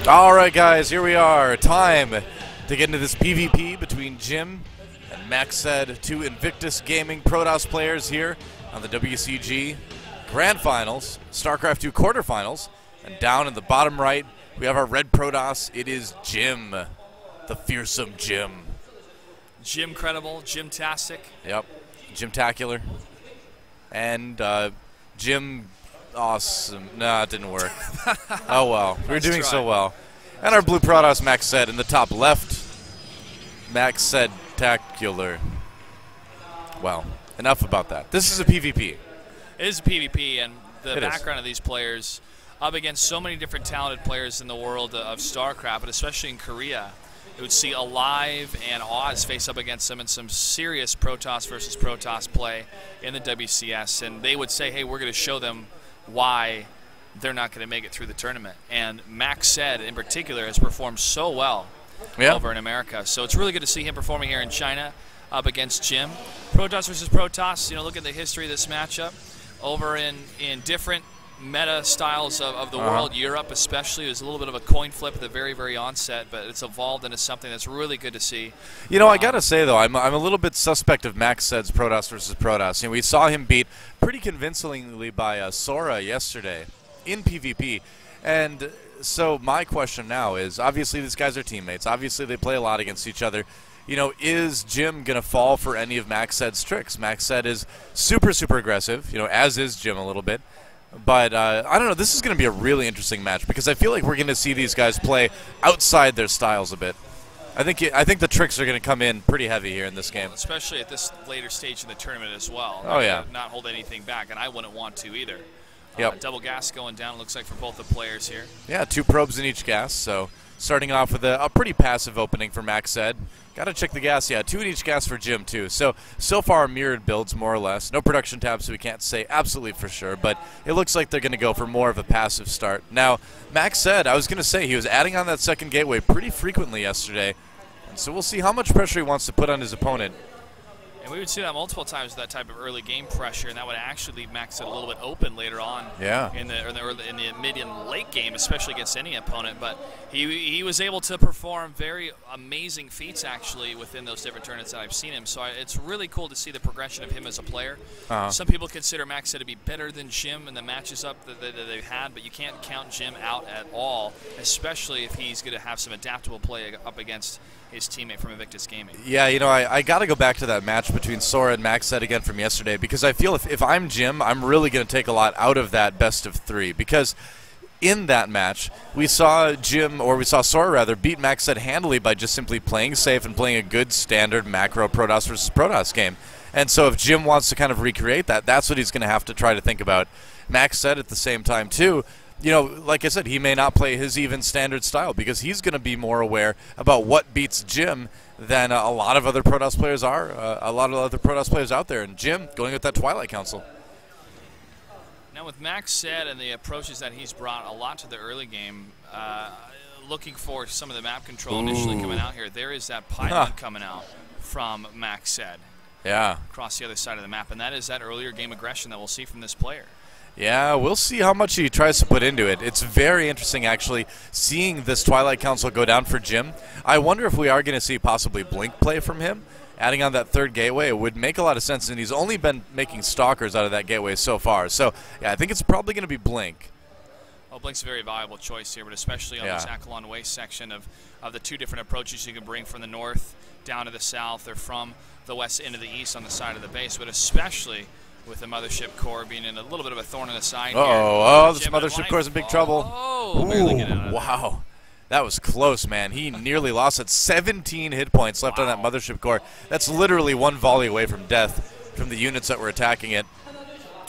Alright guys, here we are. Time to get into this PvP between Jim and Macsed, two Invictus Gaming Protoss players here on the WCG Grand Finals, StarcraftII quarterfinals, and down in the bottom right we have our red Protoss. It is Jim, the fearsome Jim. Jim credible, Jim-tastic. Yep, Jim-tacular. And Jim awesome. Nah, it didn't work. Oh well, we were doing so well. And our blue Protoss Macsed in the top left. Macsed-tacular. Well, enough about that. This is a PvP. It is a PvP, and the background of these players up against so many different talented players in the world of StarCraft, but especially in Korea. It would see Alive and Oz face up against them in some serious Protoss versus Protoss play in the WCS, and they would say, hey, we're going to show them why they're not going to make it through the tournament. And Macsed in particular has performed so well over in America. So it's really good to see him performing here in China up against Jim. Protoss versus Protoss, you know, look at the history of this matchup. Over in different meta styles of the world, Europe especially, it was a little bit of a coin flip at the very, very onset, but it's evolved into something that's really good to see. You know, I gotta say though, I'm a little bit suspect of Macsed's Protoss versus Protoss. You know, we saw him beat pretty convincingly by Sora yesterday in PvP, and so my question now is, obviously these guys are teammates, obviously they play a lot against each other. You know, is Jim going to fall for any of Macsed's tricks? Macsed is super, super aggressive, you know, as is Jim a little bit. But I don't know, this is going to be a really interesting match because I feel like we're going to see these guys play outside their styles a bit. I think the tricks are going to come in pretty heavy here in this game. Well, especially at this later stage in the tournament as well. Oh, yeah. Not hold anything back, and I wouldn't want to either. Yep. Double gas going down, looks like, for both the players here. Yeah, 2 probes in each gas, so starting off with a pretty passive opening for Macsed. Got to check the gas. Yeah, 2 in each gas for Jim, too. So far, mirrored builds, more or less. No production tabs, so we can't say absolutely for sure, but it looks like they're going to go for more of a passive start. Now, Macsed, I was going to say, he was adding on that second gateway pretty frequently yesterday, and so we'll see how much pressure he wants to put on his opponent. And we would see that multiple times, that type of early game pressure, and that would actually leave Macsed a little bit open later on in the mid and late game, especially against any opponent. But he was able to perform very amazing feats, actually, within those different tournaments that I've seen him. So it's really cool to see the progression of him as a player. Some people consider Macsed to be better than Jim in the matches up that they've had, but you can't count Jim out at all, especially if he's going to have some adaptable play up against his teammate from Invictus Gaming. Yeah, you know, I got to go back to that match between Sora and Macsed again from yesterday because I feel if I'm Jim, I'm really going to take a lot out of that best of 3 because in that match, we saw Sora rather, beat Macsed handily by just simply playing safe and playing a good standard macro Protoss versus Protoss game. And so if Jim wants to kind of recreate that, that's what he's going to have to try to think about. Macsed at the same time, too, you know, like I said, he may not play his even standard style because he's going to be more aware about what beats Jim than a lot of other Protoss players are, a lot of other Protoss players out there. And Jim going with that Twilight Council. Now with Macsed and the approaches that he's brought a lot to the early game, looking for some of the map control initially coming out here, there is that pylon coming out from Macsed. Yeah. Across the other side of the map, and that is that earlier game aggression that we'll see from this player. Yeah, we'll see how much he tries to put into it. It's very interesting, actually, seeing this Twilight Council go down for Jim. I wonder if we are going to see possibly Blink play from him. Adding on that third gateway, it would make a lot of sense, and he's only been making Stalkers out of that gateway so far. So, yeah, I think it's probably going to be Blink. Well, Blink's a very viable choice here, but especially on this Akalon Waste section of the 2 different approaches you can bring from the north down to the south or from the west into the east on the side of the base, but especially with the Mothership Core being in a little bit of a thorn in the side here. This Mothership Core's in big trouble. Ooh, wow. That was close, man. He nearly lost it. 17 hit points left on that Mothership Core. That's literally 1 volley away from death from the units that were attacking it.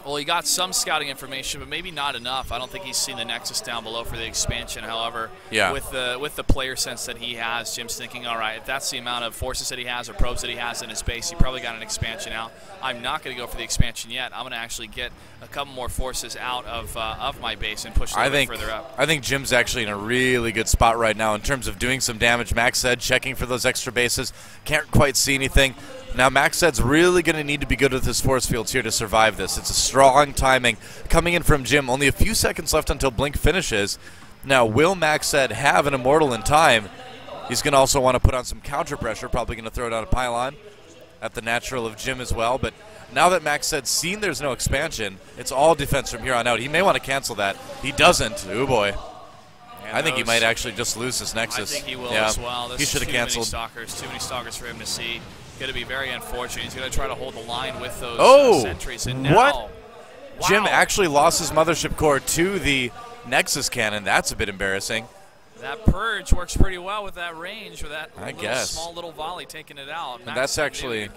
Well, he got some scouting information, but maybe not enough. I don't think he's seen the Nexus down below for the expansion. However, with the player sense that he has, Jim's thinking, all right, if that's the amount of forces that he has or probes that he has in his base, he probably got an expansion out. I'm not going to go for the expansion yet. I'm going to actually get a couple more forces out of my base and push a little bit further up. I think Jim's actually in a really good spot right now in terms of doing some damage. Macsed checking for those extra bases. Can't quite see anything. Now Macsed's really going to need to be good with his force fields here to survive this. It's a strong timing coming in from Jim. Only a few seconds left until Blink finishes. Now, will Macsed have an Immortal in time? He's going to also want to put on some counter pressure, probably going to throw down a pylon at the natural of Jim as well. But now that Macsed seen there's no expansion, it's all defense from here on out. He may want to cancel that. He doesn't. Oh boy. I think he might actually just lose this Nexus. I think he will as well. He should have canceled. Too many stalkers for him to see. Going to be very unfortunate. He's going to try to hold the line with those sentries. And now, what? Wow. Jim actually lost his mothership core to the Nexus cannon. That's a bit embarrassing. That purge works pretty well with that range, with that small little volley taking it out. And that's actually,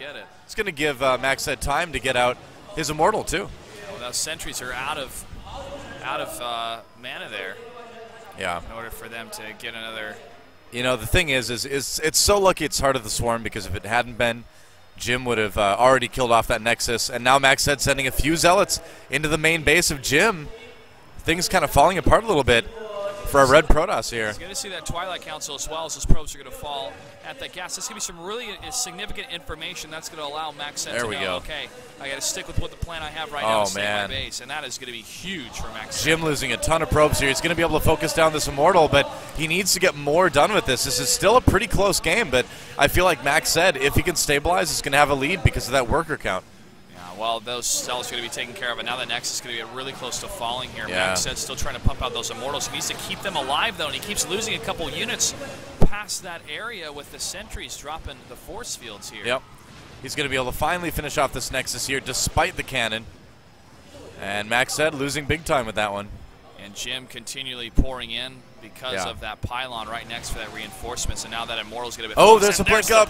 it's going to give Macsed time to get out his Immortal too. Well, those sentries are out of mana there. Yeah. In order for them to get another. You know, the thing is it's so lucky it's Heart of the Swarm, because if it hadn't been, Jim would have already killed off that Nexus. And now Macsed sending a few Zealots into the main base of Jim. Things kind of falling apart a little bit for our red Protoss here. He's going to see that Twilight Council as well, as his probes are going to fall at that gas. This is going to be some really significant information that's going to allow Macsed to go, okay, I got to stick with what the plan I have right now to stay my base, and that is going to be huge for Macsed. Jim losing a ton of probes here. He's going to be able to focus down this Immortal, but he needs to get more done with this. This is still a pretty close game, but I feel like Macsed, if he can stabilize, is going to have a lead because of that worker count. Well, those cells are going to be taken care of, and now the Nexus is going to get really close to falling here. Yeah. Macsed's still trying to pump out those Immortals. He needs to keep them alive, though, and he keeps losing a couple units past that area with the sentries dropping the force fields here. Yep. He's going to be able to finally finish off this Nexus here despite the cannon. And Macsed losing big time with that one. And Jim continually pouring in because of that pylon right next for that reinforcement. So now that Immortal's going to be... Oh, there's a blink up.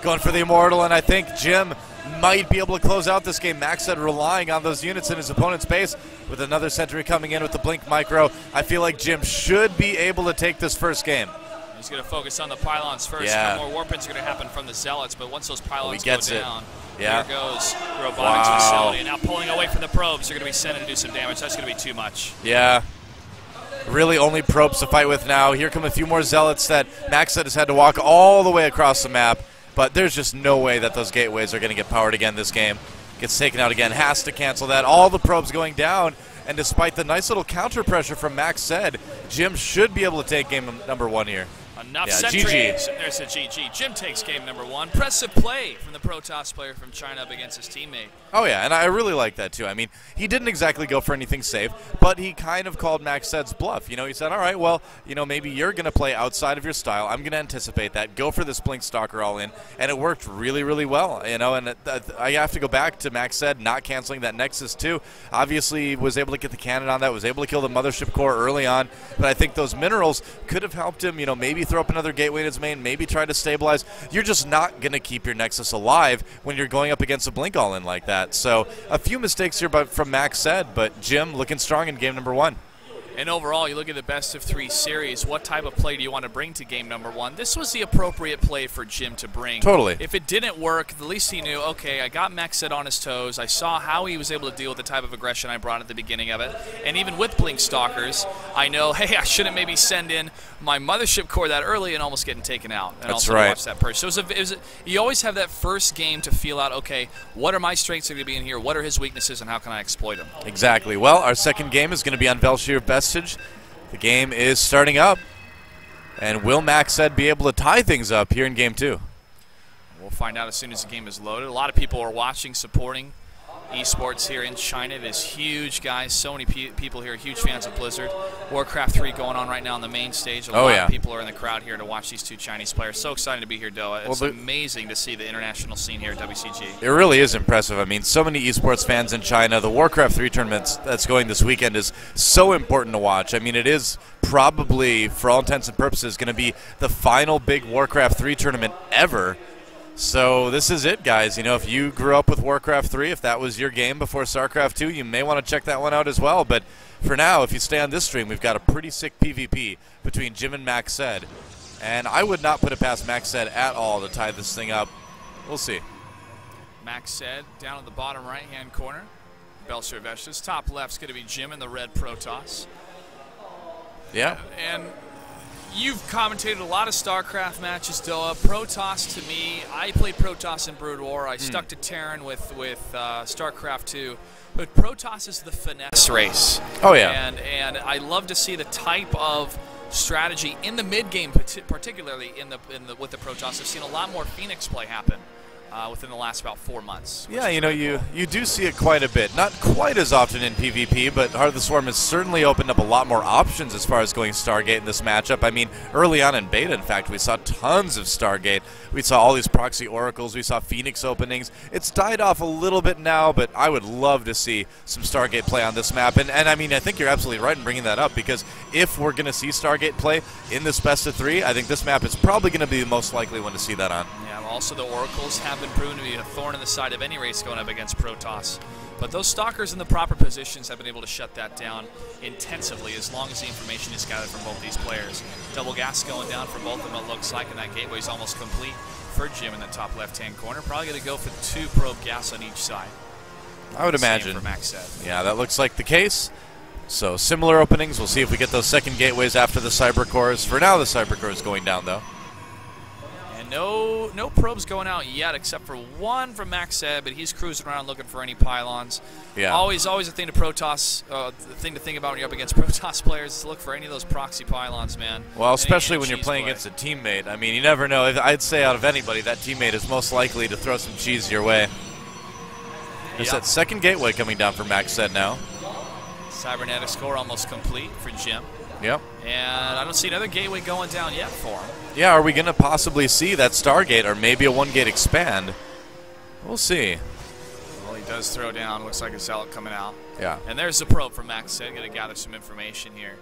Going for the Immortal, and I think Jim might be able to close out this game. Macsed relying on those units in his opponent's base with another sentry coming in with the blink micro. I feel like Jim should be able to take this first game. He's going to focus on the pylons first. Yeah. More warpins are going to happen from the Zealots, but once those pylons go down, there goes robotics facility. And now pulling away from the probes, they're going to be sent in to do some damage. That's going to be too much. Yeah. Really only probes to fight with now. Here come a few more Zealots that Macsed has had to walk all the way across the map. But there's just no way that those gateways are going to get powered again this game. Gets taken out again. Has to cancel that. All the probes going down. And despite the nice little counter pressure from Macsed, Jim should be able to take game number one here. Enough sentries. GG. There's a GG. Jim takes game number one. Impressive play from the Protoss player from China up against his teammate. Oh, yeah, and I really like that, too. I mean, he didn't exactly go for anything safe, but he kind of called Macsed's bluff. You know, he said, all right, well, you know, maybe you're going to play outside of your style. I'm going to anticipate that. Go for this Blink Stalker all in, and it worked really, really well. You know, and I have to go back to Macsed not canceling that Nexus, too. Obviously, was able to get the cannon on that, was able to kill the Mothership Core early on, but I think those minerals could have helped him, you know, maybe throw up another gateway in his main, maybe try to stabilize. You're just not going to keep your Nexus alive when you're going up against a Blink all-in like that. So a few mistakes here from Macsed, but Jim looking strong in game number one. And overall, you look at the best of three series, what type of play do you want to bring to game number one? This was the appropriate play for Jim to bring. Totally. If it didn't work, at least he knew, okay, I got Macsed on his toes. I saw how he was able to deal with the type of aggression I brought at the beginning of it. And even with Blink Stalkers, I know, hey, I shouldn't maybe send in my Mothership Core that early and almost getting taken out. And That's also right. Watch that purge. So you always have that first game to feel out, okay, what are my strengths going to be in here? What are his weaknesses, and how can I exploit them? Exactly. Well, our second game is going to be on Velshir Vestige. The game is starting up, and will Macsed be able to tie things up here in game two? We'll find out as soon as the game is loaded. A lot of people are watching, supporting esports here in China. It is huge, guys. So many people here are huge fans of Blizzard. Warcraft 3 going on right now on the main stage. A lot of people are in the crowd here to watch these two Chinese players. So excited to be here, Doa. It's amazing to see the international scene here at WCG. It really is impressive. I mean, so many esports fans in China. The Warcraft 3 tournament that's going this weekend is so important to watch. I mean, it is probably, for all intents and purposes, going to be the final big Warcraft 3 tournament ever. So this is it, guys. You know, if you grew up with Warcraft 3, if that was your game before StarCraft II, you may want to check that one out as well. But for now, if you stay on this stream, we've got a pretty sick PvP between Jim and Macsed. And I would not put it past Macsed at all to tie this thing up. We'll see. Macsed down at the bottom right-hand corner. Velshir Vestige. Top left's going to be Jim in the red Protoss. Yeah. And You've commentated a lot of StarCraft matches, Doa. Protoss, to me, I played Protoss in Brood War. I stuck to Terran with StarCraft II. But Protoss is the finesse race. Oh, yeah. And I love to see the type of strategy in the mid game, particularly with the Protoss. I've seen a lot more Phoenix play happen within the last about 4 months. Yeah, you know, you do see it quite a bit. Not quite as often in PvP, but Heart of the Swarm has certainly opened up a lot more options as far as going Stargate in this matchup. I mean, early on in beta, in fact, we saw tons of Stargate. We saw all these proxy oracles. We saw Phoenix openings. It's died off a little bit now, but I would love to see some Stargate play on this map. And I mean, I think you're absolutely right in bringing that up, because if we're going to see Stargate play in this best of 3, I think this map is probably going to be the most likely one to see that on. Yeah, also the oracles have been proven to be a thorn in the side of any race going up against Protoss. But those stalkers in the proper positions have been able to shut that down intensively as long as the information is gathered from both these players. Double gas going down for both of them, it looks like, and that gateway is almost complete for Jim in the top left-hand corner. Probably going to go for 2 probe gas on each side. I would imagine. Same for Macsed. Yeah, that looks like the case. So similar openings. We'll see if we get those second gateways after the cyber cores. For now, the cyber core is going down, though. No probes going out yet, except for one from Macsed, but he's cruising around looking for any pylons. Yeah. Always a thing to Protoss, the thing to think about when you're up against Protoss players is to look for any of those proxy pylons, man. Well, especially when you're playing against a teammate. I mean, you never know. I'd say out of anybody, that teammate is most likely to throw some cheese your way. There's that second gateway coming down for Macsed now. Cybernetics core almost complete for Jim. Yep. And I don't see another gateway going down yet for him. Yeah, are we going to possibly see that Stargate or maybe a 1-gate expand? We'll see. Well, he does throw down. Looks like a zealot coming out. Yeah. And there's the probe from Macsed. Going to gather some information here.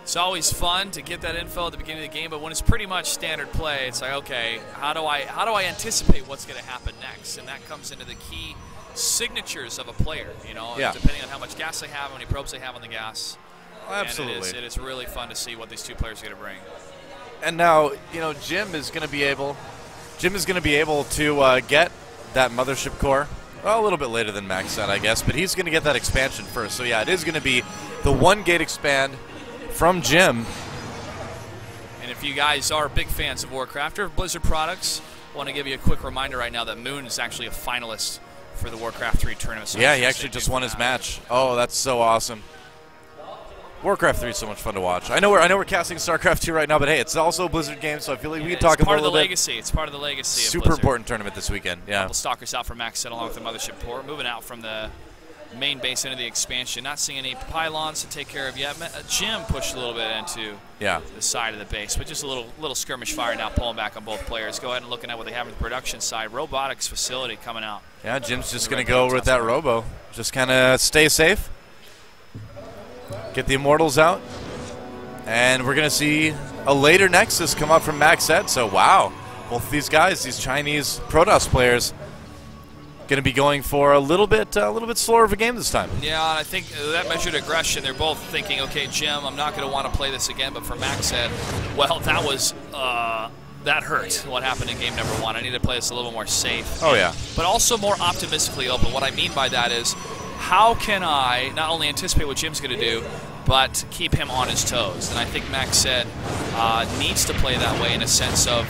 It's always fun to get that info at the beginning of the game, but when it's pretty much standard play, it's like, okay, how do I anticipate what's going to happen next? And that comes into the key signatures of a player, you know, depending on how much gas they have, how many probes they have on the gas. Absolutely. And it is really fun to see what these two players are going to bring. And now, you know, Jim is going to be able to get that mothership core. Well, a little bit later than Macsed, I guess, but he's going to get that expansion first. So yeah, it is going to be the 1-gate expand from Jim. And if you guys are big fans of Warcraft or Blizzard products, I want to give you a quick reminder right now that Moon is actually a finalist for the Warcraft 3 tournament. So yeah, he actually just won his match. Oh, that's so awesome. Warcraft 3 is so much fun to watch. I know we're casting StarCraft 2 right now, but hey, it's also a Blizzard game, so I feel like we can talk about it a little bit. It's part of the legacy. Super important tournament this weekend. Yeah. Couple stalkers out for Macsed along with the mothership core, moving out from the main base into the expansion. Not seeing any pylons to take care of yet. Jim pushed a little bit into the side of the base, but just a little skirmish fire now, pulling back on both players. Go ahead and looking at what they have in the production side. Robotics facility coming out. Yeah, Jim's just going to go over with that robo. Just kind of stay safe. Get the Immortals out. And we're going to see a later Nexus come up from Macsed. So, wow. Both these guys, these Chinese Protoss players, going to be going for a little bit slower of a game this time. Yeah, and I think that measured aggression, they're both thinking, okay, Jim, I'm not going to want to play this again. But for Macsed, well, that was that hurt, what happened in game number 1. I need to play this a little more safe. Oh, yeah. But also more optimistically open. What I mean by that is, how can I not only anticipate what Jim's going to do, but keep him on his toes? And I think Macsed needs to play that way in a sense of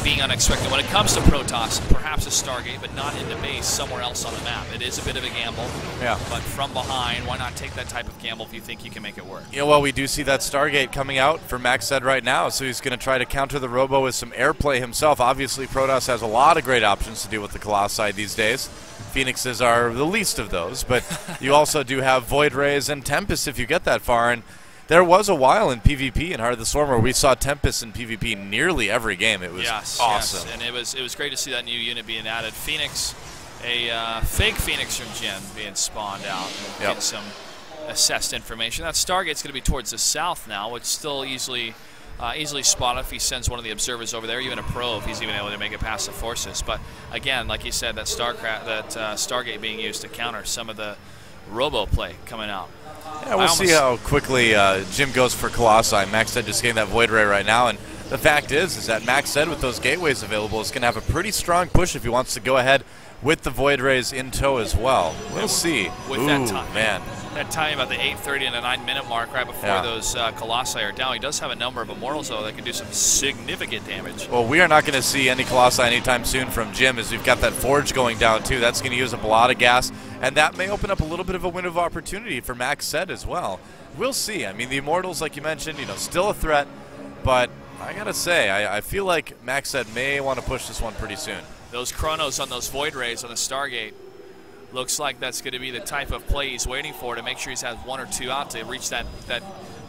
being unexpected. When it comes to Protoss, perhaps a Stargate, but not in the base, somewhere else on the map. It is a bit of a gamble. Yeah. But from behind, why not take that type of gamble if you think you can make it work? Yeah, well, we do see that Stargate coming out for Macsed right now, so he's going to try to counter the Robo with some airplay himself. Obviously, Protoss has a lot of great options to deal with the Colossi these days. Phoenixes are the least of those, but you also do have Void Rays and Tempest if you get that far. And there was a while in PvP in Heart of the Swarm where we saw Tempest in PvP nearly every game. It was awesome. Yes, and it was great to see that new unit being added. Phoenix, a fake Phoenix from Jim being spawned out and getting some assessed information. That Stargate's going to be towards the south now, which still easily spot if he sends one of the observers over there, even a probe, he's even able to make it past the forces. But again, like you said, that Stargate being used to counter some of the robo play coming out. Yeah, we'll see how quickly Jim goes for Colossi. Macsed just getting that Void Ray right now, and the fact is that Macsed with those gateways available is going to have a pretty strong push if he wants to go ahead with the Void Rays in tow as well. We'll see. With that time, man. that time about the 8:30 and the 9-minute mark right before those Colossi are down. He does have a number of Immortals, though, that can do some significant damage. Well, we are not going to see any Colossi anytime soon from Jim, as we've got that Forge going down, too. That's going to use up a lot of gas, and that may open up a little bit of a window of opportunity for Macsed as well. We'll see. I mean, the Immortals, like you mentioned, still a threat, but I got to say, I feel like Macsed may want to push this one pretty soon. Those Chronos on those Void Rays on the Stargate, looks like that's going to be the type of play he's waiting for to make sure he's had 1 or 2 out to reach that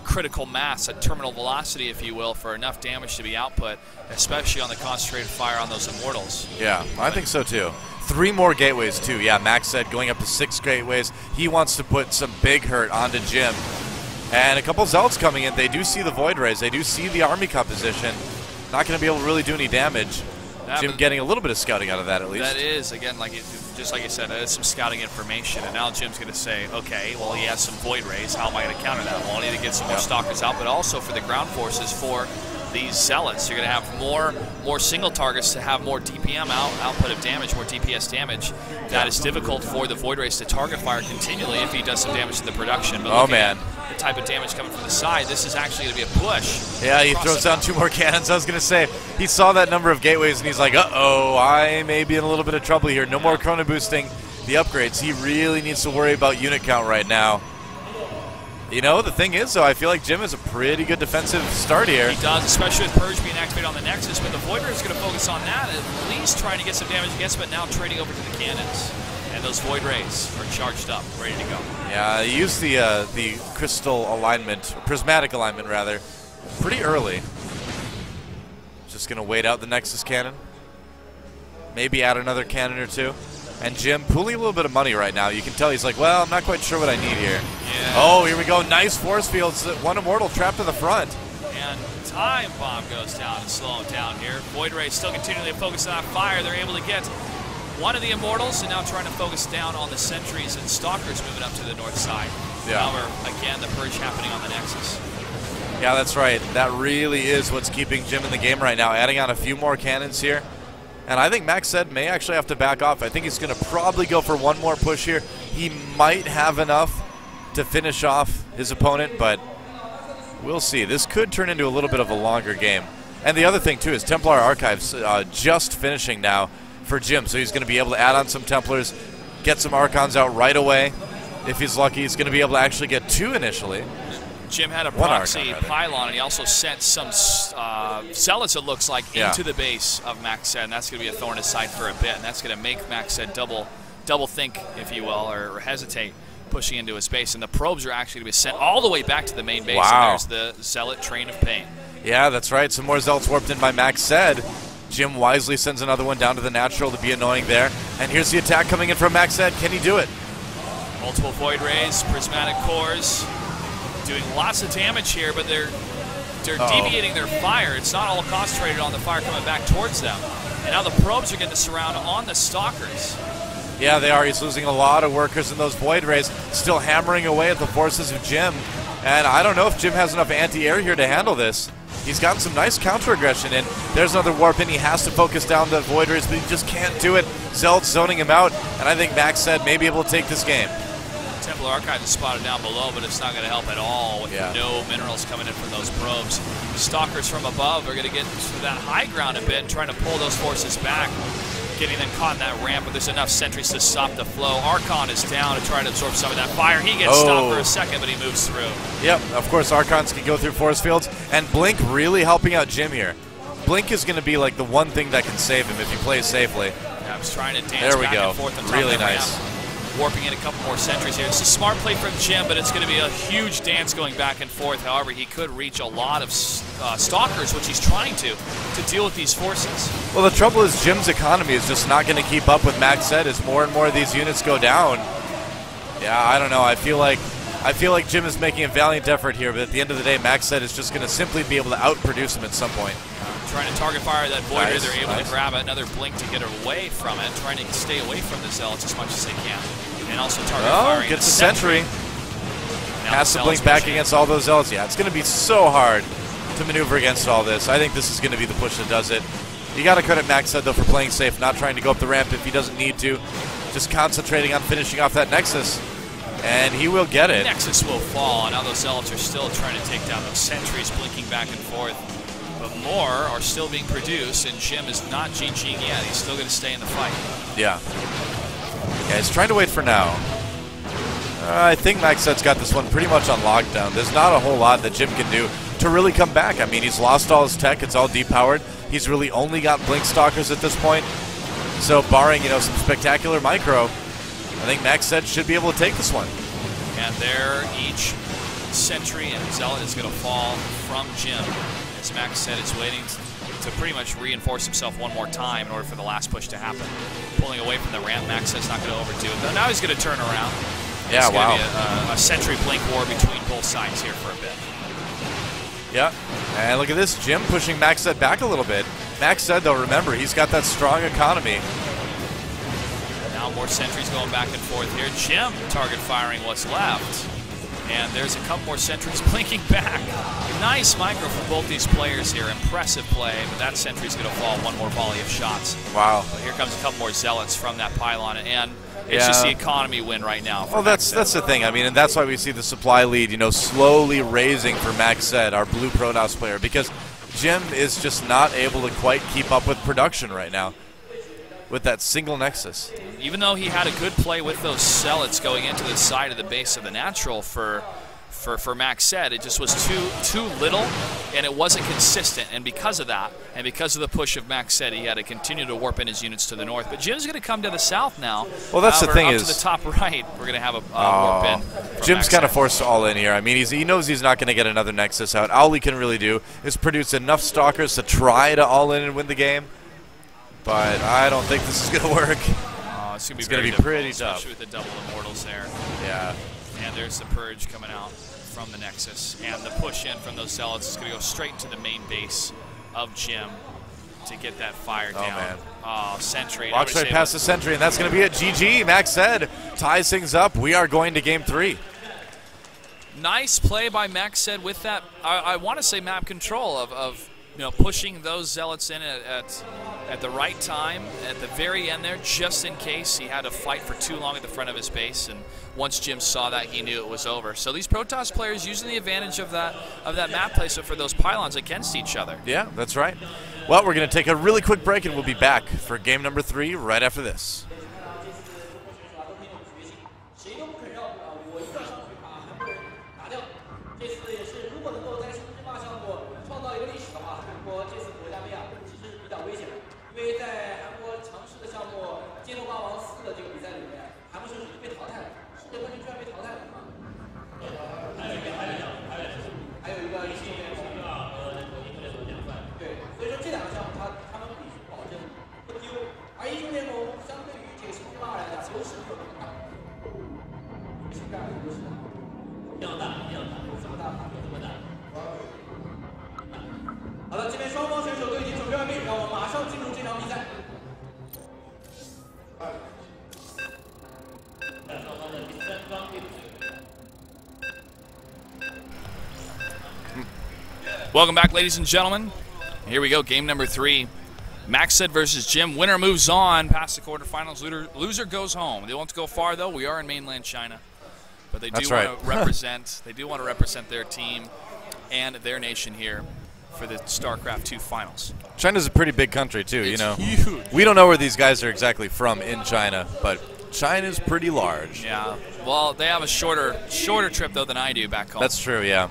critical mass, that terminal velocity, if you will, for enough damage to be output, especially on the concentrated fire on those Immortals. Yeah, I think so too. 3 more gateways too. Yeah, Macsed going up to 6 gateways. He wants to put some big hurt onto Jim. And a couple Zealots coming in. They do see the Void Rays. They do see the army composition. Not going to be able to really do any damage. Jim getting a little bit of scouting out of that, at least. That is, again, just like you said, that is some scouting information. And now Jim's going to say, okay, well, he has some Void Rays. How am I going to counter that? Well, I need to get some more Stalkers out, but also for the ground forces, for these Zealots. You're going to have more single targets to have more DPM output of damage, more DPS damage. That is difficult for the Void Rays to target fire continually if he does some damage to the production. But the type of damage coming from the side, this is actually going to be a push. Yeah, he throws down 2 more cannons. I was going to say, he saw that number of gateways, and he's like, uh-oh, I may be in a little bit of trouble here. No more chrono boosting the upgrades. He really needs to worry about unit count right now. The thing is, though, I feel like Jim has a pretty good defensive start here. He does, especially with Purge being activated on the Nexus, but the Voider is going to focus on that, at least trying to get some damage against, but now trading over to the cannons. And those Void Rays are charged up, ready to go. Yeah, he used the crystal alignment, prismatic alignment rather, pretty early. Just going to wait out the Nexus cannon. Maybe add another cannon or 2. And Jim pulling a little bit of money right now. You can tell he's like, well, I'm not quite sure what I need here. Yeah. Oh, here we go. Nice force fields. 1 Immortal trapped to the front. And Time Bomb goes down and slow him down here. Void Rays still continually focused on fire. They're able to get one of the Immortals, and now trying to focus down on the Sentries and Stalkers moving up to the north side. Yeah. However, again, the purge happening on the Nexus. Yeah, that's right. That really is what's keeping Jim in the game right now. Adding on a few more cannons here. And I think Macsed may actually have to back off. I think he's going to probably go for 1 more push here. He might have enough to finish off his opponent, but we'll see. This could turn into a little bit of a longer game. And the other thing, too, is Templar Archives just finishing now for Jim. So he's going to be able to add on some Templars, get some Archons out right away. If he's lucky, he's going to be able to actually get 2 initially. Jim had a proxy pylon, and he also sent some Zealots, it looks like, into the base of Macsed, and that's going to be a thorn in his side for a bit, and that's going to make Macsed double think, if you will, or hesitate pushing into his base. And the probes are actually going to be sent all the way back to the main base, and there's the Zealot Train of Pain. Yeah, that's right. Some more Zealots warped in by Macsed. Jim wisely sends another one down to the natural to be annoying there. And here's the attack coming in from Macsed. Can he do it? Multiple Void Rays, Prismatic Cores, doing lots of damage here, but they're deviating their fire. It's not all concentrated on the fire coming back towards them. And now the probes are getting to surround on the Stalkers. Yeah, they are. He's losing a lot of workers in those Void Rays, still hammering away at the forces of Jim. And I don't know if Jim has enough anti-air here to handle this. He's gotten some nice counter-aggression in. There's another warp in. He has to focus down the Void Rays, but he just can't do it. Zealot's zoning him out, and I think Macsed may be able to take this game. Templar Archive is spotted down below, but it's not going to help at all with no minerals coming in from those probes. Stalkers from above are going to get to that high ground a bit and trying to pull those forces back, getting them caught in that ramp, but there's enough sentries to stop the flow. Archon is down to try to absorb some of that fire. He gets stopped for a second, but he moves through. Yep, of course, Archons can go through force fields, and Blink really helping out Jim here. Blink is going to be like the one thing that can save him if he plays safely. Yeah, I was trying to dance back and forth on top really of that nice. ramp. Warping in a couple more sentries here. It's a smart play from Jim, but it's going to be a huge dance going back and forth. However, he could reach a lot of Stalkers, which he's trying to deal with these forces. Well, the trouble is Jim's economy is just not going to keep up with Macsed as more and more of these units go down. Yeah, I don't know. I feel like Jim is making a valiant effort here, but at the end of the day, Macsed is just going to simply be able to outproduce him at some point. Trying to target fire that Void Ray. They're able to grab another Blink to get away from it, trying to stay away from the Zealots as much as they can. And also target firing. Gets the Sentry. Has to Blink back against all those Zealots. Yeah, it's going to be so hard to maneuver against all this. I think this is going to be the push that does it. You got to credit Macsed, though, for playing safe, not trying to go up the ramp if he doesn't need to. Just concentrating on finishing off that Nexus. And he will get it. Nexus will fall, and now those Zealots are still trying to take down those sentries, blinking back and forth. But more are still being produced, and Jim is not GGing yet. He's still going to stay in the fight. Yeah. Yeah, he's trying to wait for now. I think Macsed's got this one pretty much on lockdown. There's not a whole lot that Jim can do to really come back. I mean, he's lost all his tech. It's all depowered. He's really only got Blink Stalkers at this point. So barring, some spectacular micro, I think Macsed should be able to take this one. And there, each sentry and Zealot is going to fall from Jim, as Macsed is waiting to pretty much reinforce himself one more time in order for the last push to happen. Pulling away from the ramp, Macsed's not going to overdo it. Now he's going to turn around. Yeah, it's going to be a sentry blink war between both sides here for a bit. Yeah, and look at this, Jim pushing Macsed back a little bit. Macsed, though, remember, he's got that strong economy. Now more sentries going back and forth here. Jim target firing what's left. And there's a couple more sentries blinking back. Nice micro for both these players here. Impressive play, but that sentry's going to fall. One more volley of shots. Wow. But here comes a couple more Zealots from that pylon, and it's just the economy win right now. Well, that's the thing. I mean, and that's why we see the supply lead, slowly raising for Macsed, our blue Protoss player, because Jim is just not able to quite keep up with production right now with that single Nexus. Even though he had a good play with those Zealots going into the side of the base of the natural for Macsed, it just was too little, and it wasn't consistent. And because of that, and because of the push of Macsed, he had to continue to warp in his units to the north. But Jim's going to come to the south now. Well, that's the thing up is, to the top right, we're going to have a warp in. Jim's kind of forced to all in here. I mean, he knows he's not going to get another Nexus out. All he can really do is produce enough Stalkers to try to all in and win the game. But I don't think this is going to work. It's going to be pretty tough. Especially with the double Immortals there. Yeah. And there's the Purge coming out from the Nexus. And the push in from those Zealots is going to go straight into the main base of Jim to get that fire down. Man. Oh, Sentry. Walks right past the Sentry, and that's going to be it. GG. Macsed ties things up. We are going to game 3. Nice play by Macsed with that, I want to say, map control of pushing those Zealots in at the right time, at the very end there, just in case he had to fight for too long at the front of his base. And once Jim saw that, he knew it was over. So these Protoss players using the advantage of that map placement for those pylons against each other. Yeah, that's right. Well, we're going to take a really quick break, and we'll be back for game number 3 right after this. Welcome back, ladies and gentlemen. Here we go, game number 3. Macsed versus Jim. Winner moves on past the quarterfinals. Loser goes home. They won't go far, though. We are in mainland China, but they do want to represent. They do want to represent their team and their nation here for the StarcraftII finals. China's a pretty big country too. It's huge. We don't know where these guys are exactly from in China, but China's pretty large. Yeah. Well, they have a shorter trip though than I do back home. That's true. Yeah.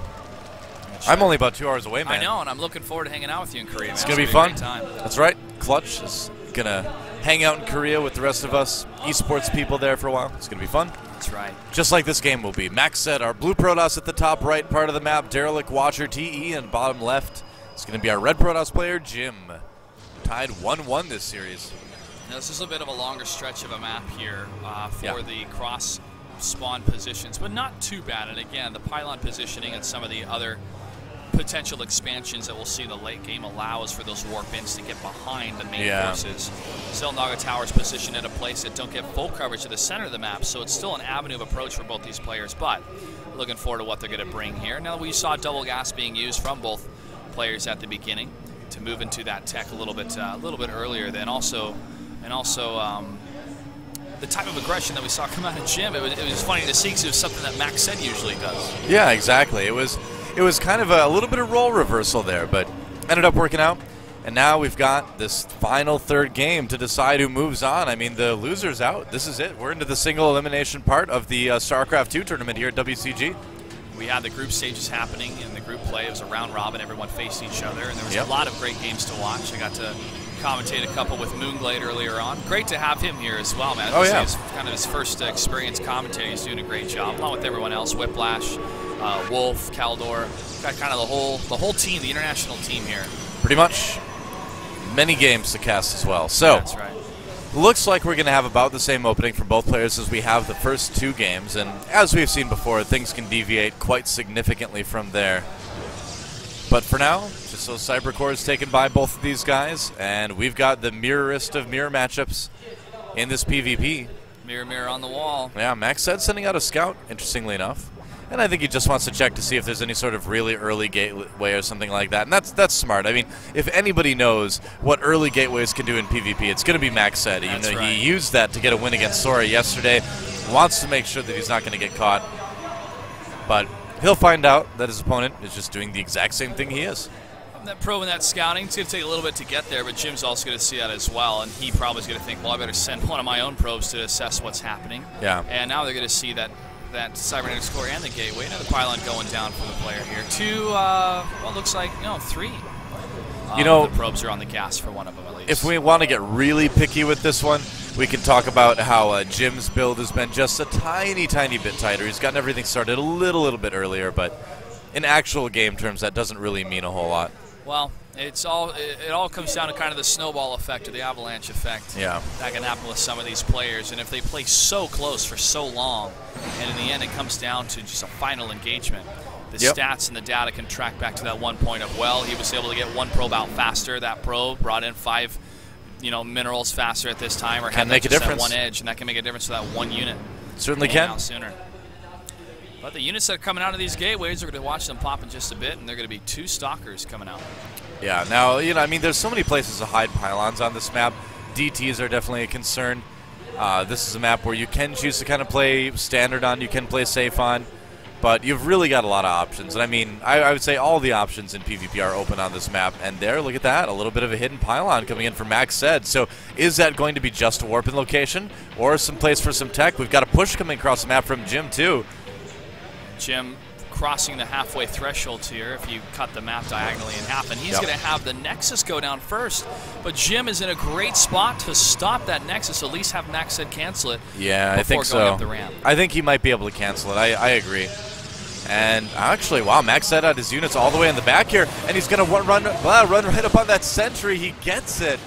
I'm only about 2 hours away, man. I know, and I'm looking forward to hanging out with you in Korea. It's going to be fun. That's right. Clutch is going to hang out in Korea with the rest of us esports people there for a while. It's going to be fun. That's right. Just like this game will be. Macsed, our blue Protoss at the top right part of the map. Derelict, Watcher, TE, and bottom left. It's going to be our red Protoss player, Jim. Tied 1-1 this series. Now, this is a bit of a longer stretch of a map here for the cross spawn positions, but not too bad. And again, the pylon positioning and some of the other potential expansions that we'll see in the late game allows for those warp-ins to get behind the main forces. Still, Naga Tower's positioned at a place that don't get full coverage to the center of the map, so it's still an avenue of approach for both these players, but looking forward to what they're going to bring here. Now, we saw double gas being used from both players at the beginning to move into that tech a little bit earlier, then also the type of aggression that we saw come out of Jim. It was funny to see because it was something that Macsed usually does. Yeah, exactly. It was kind of a little bit of role reversal there, but ended up working out. And now we've got this final third game to decide who moves on. I mean, the loser's out. This is it. We're into the single elimination part of the StarCraft II tournament here at WCG. We had the group stages happening in the group play. It was a round robin. Everyone faced each other, and there was a lot of great games to watch. I got to commentate a couple with Moonglade earlier on. Great to have him here as well, man. It was kind of his first experience commentating. He's doing a great job, along with everyone else. Whiplash, Wolf, Caldor. Got kind of the whole team, the international team here. Pretty much. Many games to cast as well. So, that's right. Looks like we're going to have about the same opening for both players as we have the first two games. And as we've seen before, things can deviate quite significantly from there. But for now, just those cyber cores taken by both of these guys. And we've got the mirrorest of mirror matchups in this PvP. Mirror, mirror on the wall. Yeah, Macsed sending out a scout, interestingly enough. And I think he just wants to check to see if there's any sort of really early gateway or something like that. And that's smart. I mean, if anybody knows what early gateways can do in PvP, it's going to be Macsed. He used that to get a win against Sora yesterday. Wants to make sure that he's not going to get caught. But he'll find out that his opponent is just doing the exact same thing he is. That probe and that scouting, it's going to take a little bit to get there, but Jim's also going to see that as well. And he probably is going to think, well, I better send one of my own probes to assess what's happening. Yeah. And now they're going to see that cybernetics core and the gateway. Another pylon going down for the player here. Two, well, looks like, three. The probes are on the gas for one of them at least. If we want to get really picky with this one, we can talk about how Jim's build has been just a tiny, tiny bit tighter. He's gotten everything started a little bit earlier, but in actual game terms, that doesn't really mean a whole lot. Well, it all comes down to kind of the snowball effect or the avalanche effect. Yeah. That can happen with some of these players, and if they play so close for so long, and in the end it comes down to just a final engagement, the stats and the data can track back to that one point of, well, he was able to get one probe out faster. That probe brought in 5, minerals faster at this time, or can make a difference. That one edge, and that can make a difference to that one unit. Certainly can. Out sooner. But the units that are coming out of these gateways, we're going to watch them pop in just a bit, and they're going to be 2 stalkers coming out. Yeah, now, there's so many places to hide pylons on this map. DTs are definitely a concern. This is a map where you can choose to kind of play standard on, you can play safe on, but you've really got a lot of options. And I mean, I would say all the options in PvP are open on this map. And there, look at that, a little bit of a hidden pylon coming in from Macsed. So is that going to be just a warp in location or some place for some tech? We've got a push coming across the map from Jim, too. Jim crossing the halfway threshold here if you cut the map diagonally in half, and he's going to have the Nexus go down first, but Jim is in a great spot to stop that Nexus, at least have Macsed cancel it. Yeah, I think so. Up the ramp. I think he might be able to cancel it. I agree. And actually, wow, Macsed out his units all the way in the back here, and he's going to run right up on that sentry. He gets it.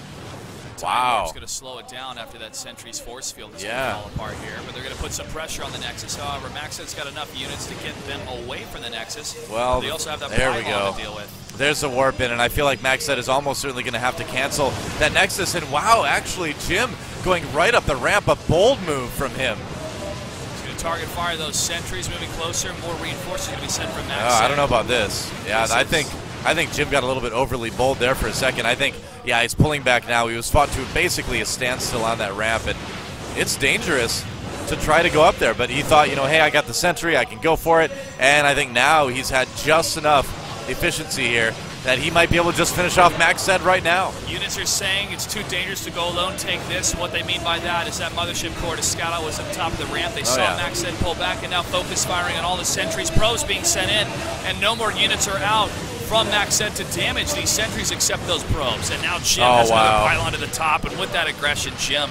Wow. It's going to slow it down after that sentry's force field is going to fall apart here. But they're going to put some pressure on the Nexus. However, Macsed's got enough units to get them away from the Nexus. Well, they also have that pylon to deal with. There's a warp in, and I feel like Macsed is almost certainly going to have to cancel that Nexus. And wow, actually, Jim going right up the ramp. A bold move from him. He's going to target fire those sentries, moving closer. More reinforcements going to be sent from Macsed. I don't know about this. Yeah, I think Jim got a little bit overly bold there for a second. I think, yeah, he's pulling back now. He was fought to basically a standstill on that ramp, and it's dangerous to try to go up there. But he thought, hey, I got the sentry, I can go for it. And I think now he's had just enough efficiency here that he might be able to just finish off Macsed right now. Units are saying it's too dangerous to go alone, take this. What they mean by that is that mothership core to scout out was at the top of the ramp. They saw Macsed pull back and now focus firing on all the sentries. Probes being sent in, and no more units are out from Macsed to damage these sentries except those probes. And now Jim has another pylon to the top, and with that aggression, Jim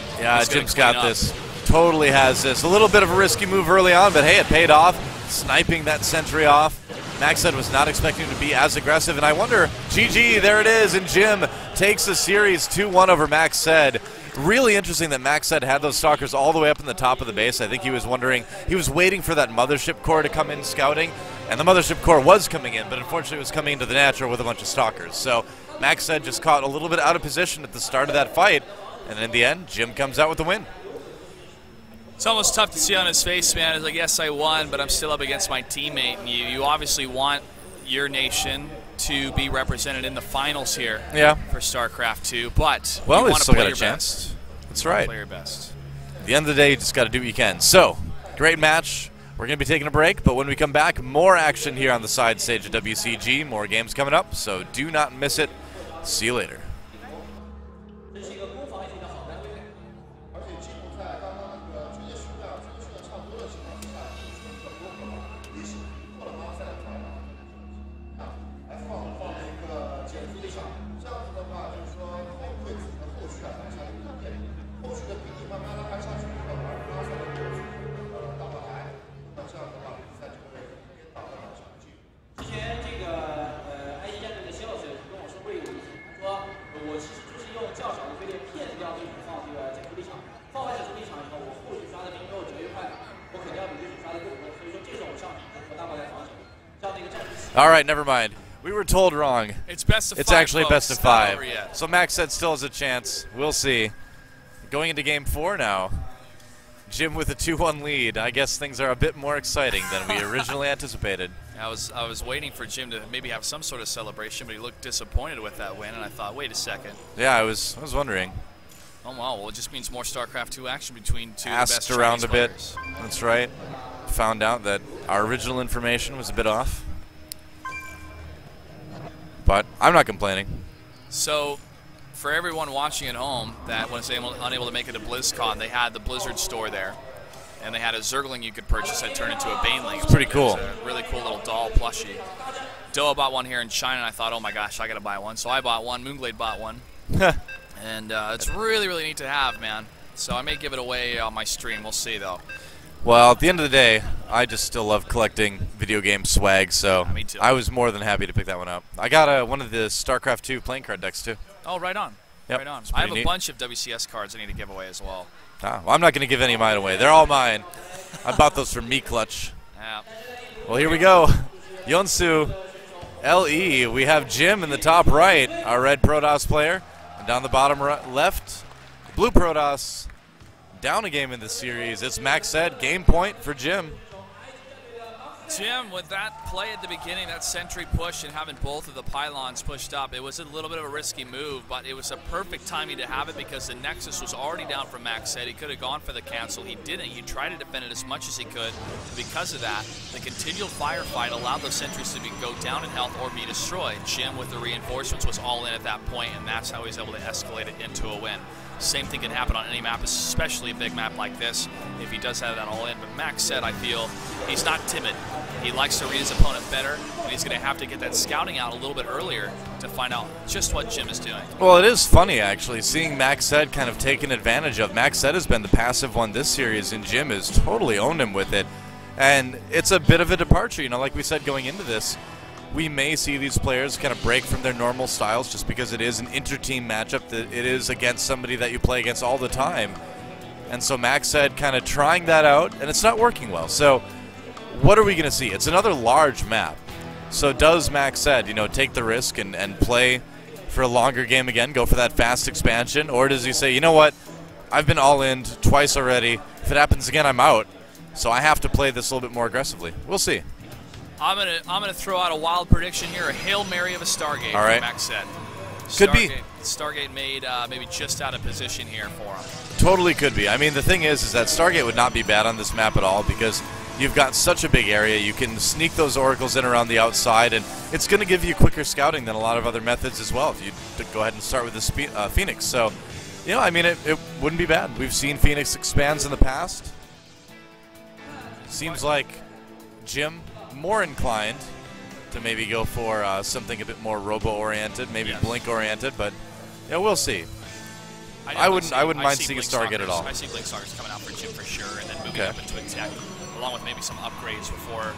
Jim's got this. Totally has this. A little bit of a risky move early on, but hey, it paid off. Sniping that sentry off. Macsed was not expecting him to be as aggressive, and I wonder, GG, there it is, and Jim takes the series 2-1 over Macsed. Really interesting that Macsed had those stalkers all the way up in the top of the base. I think he was waiting for that mothership core to come in scouting, and the mothership core was coming in, but unfortunately it was coming into the natural with a bunch of stalkers. So Macsed just caught a little bit out of position at the start of that fight, and in the end, Jim comes out with the win. It's almost tough to see on his face, man. It's like, yes, I won, but I'm still up against my teammate. And you obviously want your nation to be represented in the finals here for StarCraft II, but well, you want to still play got a your chance. best. That's right. Play your best. the end of the day, you just got to do what you can. So, great match. We're going to be taking a break, but when we come back, more action here on the side stage of WCG. More games coming up, so do not miss it. See you later. All right, never mind. We were told wrong. It's best of 5. It's actually best of 5. Yet. So Macsed still has a chance. We'll see. Going into game 4 now. Jim with a 2-1 lead. I guess things are a bit more exciting than we originally anticipated. I was waiting for Jim to maybe have some sort of celebration, but he looked disappointed with that win, and I thought, wait a second. Yeah, I was wondering. Oh wow, well it just means more StarCraft II action between two of the best around Chinese a players. bit. That's right. Found out that our original information was a bit off. But I'm not complaining. So, for everyone watching at home that was unable to make it to BlizzCon, they had the Blizzard store there, and they had a Zergling you could purchase that turned into a Baneling. It's pretty cool. It was a really cool little doll plushie. Doa bought one here in China, and I thought, oh my gosh, I got to buy one. So I bought one. Moonglade bought one. And it's really, really neat to have, man. So I may give it away on my stream. We'll see, though. Well, at the end of the day, I just still love collecting video game swag, so yeah, me too. I was more than happy to pick that one up. I got one of the StarCraft II playing card decks, too. Oh, right on. Yep, right on. it's I have pretty a neat. bunch of WCS cards I need to give away as well. Well, I'm not going to give any of mine away. They're all mine. I bought those from Me Clutch. Yeah. Well, here we go. Yonsu, LE. We have Jim in the top right, our red Protoss player. And down the bottom left, blue Protoss. Down a game in this series. It's Macsed. Game point for Jim. Jim, with that play at the beginning, that sentry push and having both of the pylons pushed up, it was a little bit of a risky move, but it was a perfect timing to have it because the Nexus was already down for Macsed. He could have gone for the cancel. He didn't. He tried to defend it as much as he could. Because of that, the continual firefight allowed those sentries to go down in health or be destroyed. Jim, with the reinforcements, was all in at that point, and that's how he was able to escalate it into a win. Same thing can happen on any map, especially a big map like this, if he does have that all in. But Macsed, I feel, he's not timid. He likes to read his opponent better, and he's going to have to get that scouting out a little bit earlier to find out just what Jim is doing. Well, it is funny, actually, seeing Macsed kind of taken advantage of. Macsed has been the passive one this series, and Jim has totally owned him with it. And it's a bit of a departure, you know, like we said going into this. We may see these players kind of break from their normal styles just because it is an inter-team matchup, that it is against somebody that you play against all the time. And so Macsed kind of trying that out, and it's not working well. So what are we going to see? It's another large map. So does Macsed, you know, take the risk and play for a longer game again, go for that fast expansion? Or does he say, you know what, I've been all in twice already. If it happens again, I'm out. So I have to play this a little bit more aggressively. We'll see. I'm gonna throw out a wild prediction here, a Hail Mary of a Stargate all right. for Macsed. Could be. Stargate made maybe just out of position here for him. Totally could be. I mean, the thing is that Stargate would not be bad on this map at all because you've got such a big area. You can sneak those oracles in around the outside, and it's going to give you quicker scouting than a lot of other methods as well if you go ahead and start with this Phoenix. So, you know, I mean, it wouldn't be bad. We've seen Phoenix expands in the past. Seems like Jim more inclined to maybe go for something a bit more robo-oriented, maybe blink-oriented, but yeah, we'll see. I wouldn't mind seeing a Stargate at all. I see Blink Stalkers coming out for Jim for sure, and then moving up into a tech, along with maybe some upgrades before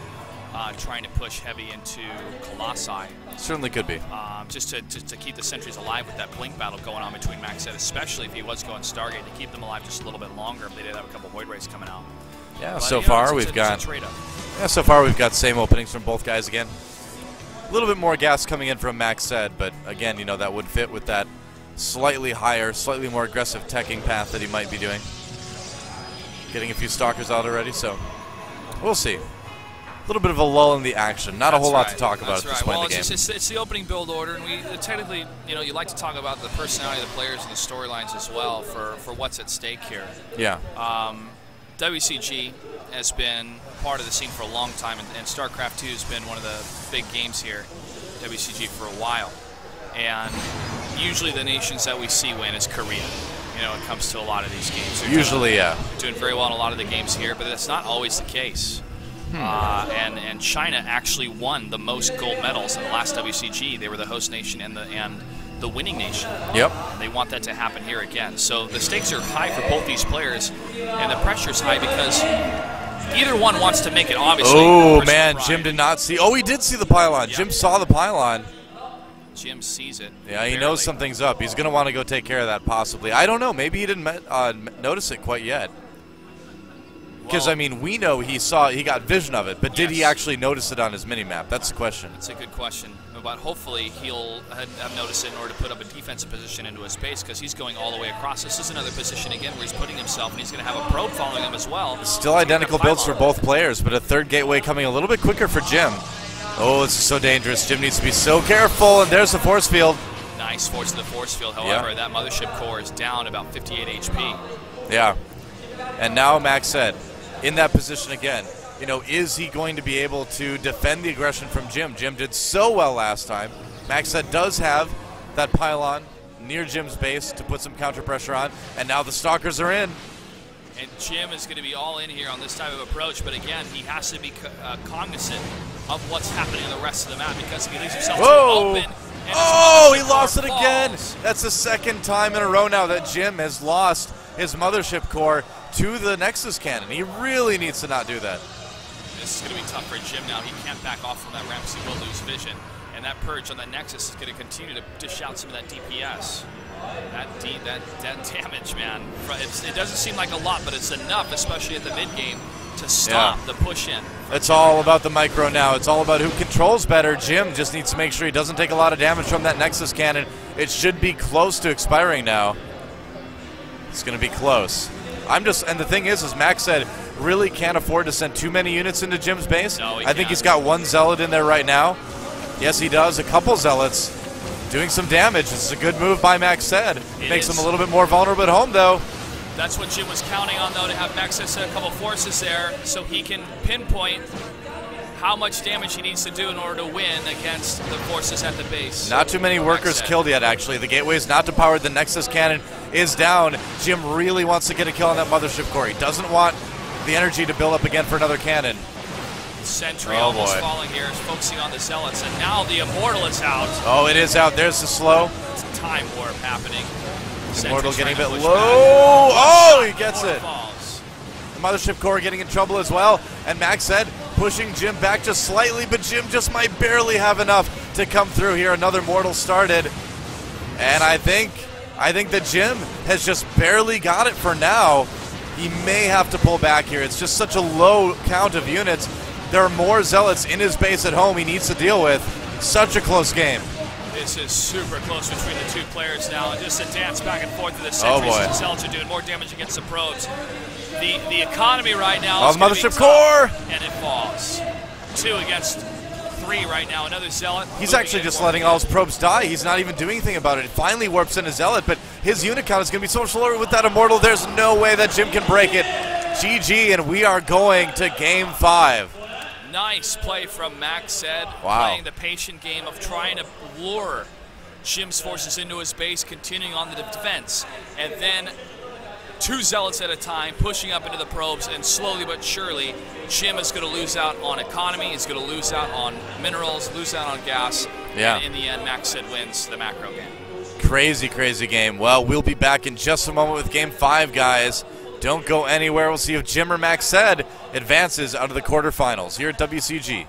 trying to push heavy into Colossi. Certainly could be. Just to keep the sentries alive with that Blink battle going on between Macsed, especially if he was going Stargate, to keep them alive just a little bit longer if they did have a couple Void Rays coming out. Yeah, But, so far we've got same openings from both guys again. A little bit more gas coming in from Macsed, but again, you know, that would fit with that slightly higher, slightly more aggressive teching path that he might be doing. Getting a few Stalkers out already, so we'll see. little bit of a lull in the action. Not a whole lot to talk about That's at this right. point Well, in the game. it's the opening build order, and we technically, you like to talk about the personality of the players and the storylines as well for what's at stake here. Yeah. WCG has been part of the scene for a long time, and StarcraftII has been one of the big games here, WCG, for a while. And usually the nations that we see win is Korea. It comes to a lot of these games. They're doing very well in a lot of the games here, but that's not always the case. And China actually won the most gold medals in the last WCG. They were the host nation and the winning nation. Yep. And they want that to happen here again. So the stakes are high for both these players, and the pressure's high because either one wants to make it, obviously. Oh, man, Jim did not see. Oh, he did see the pylon. Yep. Jim saw the pylon. Jim sees it. Yeah, he knows something's up. He's going to want to go take care of that, possibly. I don't know. Maybe he didn't notice it quite yet. Because, I mean, we know he got vision of it, but did he actually notice it on his mini-map? That's the question. That's a good question. But hopefully he'll have noticed it in order to put up a defensive position into his base, because he's going all the way across. This is another position, again, where he's putting himself, and he's going to have a probe following him as well. Still identical builds for both players, but a third gateway coming a little bit quicker for Jim. Oh, this is so dangerous. Jim needs to be so careful, and there's the force field. Nice force to the force field. However, that mothership core is down about 58 HP. Yeah. And now Macsed in that position again. Is he going to be able to defend the aggression from Jim? Jim did so well last time. Macsed does have that pylon near Jim's base to put some counter pressure on, and now the Stalkers are in. And Jim is going to be all in here on this type of approach, but again, he has to be cognizant of what's happening in the rest of the map, because if he leaves himself too open, oh, he lost it again. That's the second time in a row now that Jim has lost his mothership core to the Nexus cannon. He really needs to not do that. This is going to be tough for Jim now. He can't back off from that ramp, so he will lose vision. And that purge on that Nexus is going to continue to dish out some of that DPS. That damage, man. It doesn't seem like a lot, but it's enough, especially at the mid-game, to stop the push-in. It's all about the micro now. It's all about who controls better. Jim just needs to make sure he doesn't take a lot of damage from that Nexus cannon. It should be close to expiring now. It's going to be close. And the thing is Macsed really can't afford to send too many units into Jim's base. No, I think he's got one Zealot in there right now. Yes, he does. A couple Zealots doing some damage. This is a good move by Macsed. Makes him a little bit more vulnerable at home, though. That's what Jim was counting on, though, to have Macsed set a couple forces there so he can pinpoint how much damage he needs to do in order to win against the forces at the base. Not too many workers killed yet, actually. The gateway's not depowered. The Nexus cannon is down. Jim really wants to get a kill on that mothership core. He doesn't want the energy to build up again for another cannon. Sentry almost falling here, is focusing on the Zealots, and now the Immortal is out. Oh, it is out. There's the slow. It's a time warp happening. Immortal getting a bit low. Oh, he gets it. The mothership core getting in trouble as well, and Macsed pushing Jim back just slightly, but Jim just might barely have enough to come through here. Another mortal started, and I think that Jim has just barely got it for now. He may have to pull back here. It's just such a low count of units. There are more Zealots in his base at home he needs to deal with. Such a close game. This is super close between the two players now. Just a dance back and forth with the sentries. The Zealots are doing more damage against the probes. The economy right now is mothership core! And it falls. 2 against 3 right now. Another Zealot. He's actually just letting all his probes die. He's not even doing anything about it. It finally warps in a Zealot, but his unit count is going to be so much lower with that Immortal. There's no way that Jim can break it. GG, and we are going to Game 5. Nice play from Macsed, playing the patient game of trying to lure Jim's forces into his base, continuing on the defense, and then 2 Zealots at a time, pushing up into the probes, and slowly but surely, Jim is going to lose out on economy, he's going to lose out on minerals, lose out on gas, and in the end, Macsed wins the macro game. Crazy, crazy game. Well, we'll be back in just a moment with Game 5, guys. Don't go anywhere. We'll see if Jim or Macsed advances out of the quarterfinals here at WCG.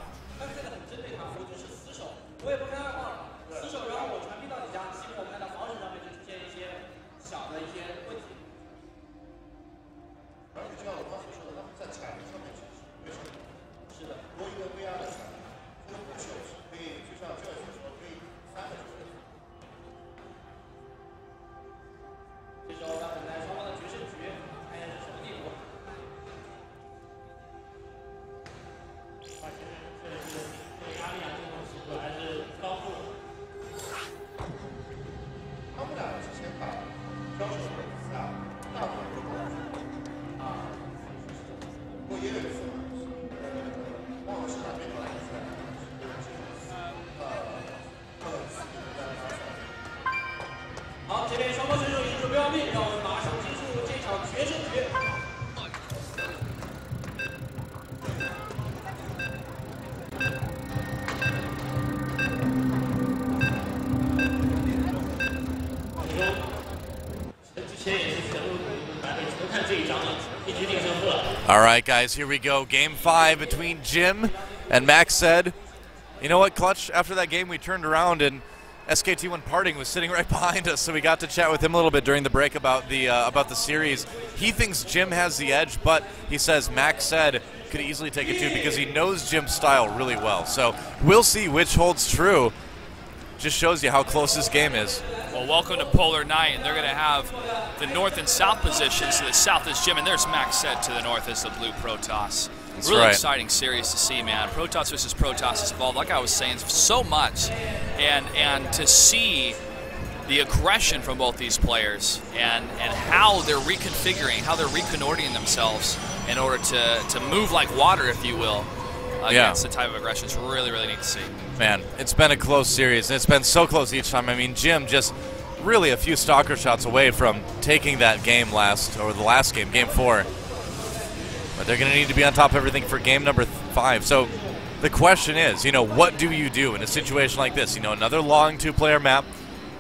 All right, guys, here we go. Game 5 between Jim and Macsed. You know what, Clutch? After that game, we turned around and SKT1 Parting was sitting right behind us, so we got to chat with him a little bit during the break about the series. He thinks Jim has the edge, but he says Macsed could easily take it too because he knows Jim's style really well. So we'll see which holds true. Just shows you how close this game is. Well, welcome to Polar Night, and they're going to have the north and south positions. So the south is Jim, and there's Macsed to the north is the blue Protoss. That's really right. Exciting series to see, man. Protoss versus Protoss has evolved, like I was saying, so much, and to see the aggression from both these players and how they're reconfiguring, how they're reconnoitering themselves in order to move like water, if you will, against the type of aggression. It's really, really neat to see. Man, it's been a close series, and it's been so close each time. I mean, Jim just really a few stalker shots away from taking that game the last game, Game 4. But they're going to need to be on top of everything for game number 5. So the question is, what do you do in a situation like this? Another long 2-player map,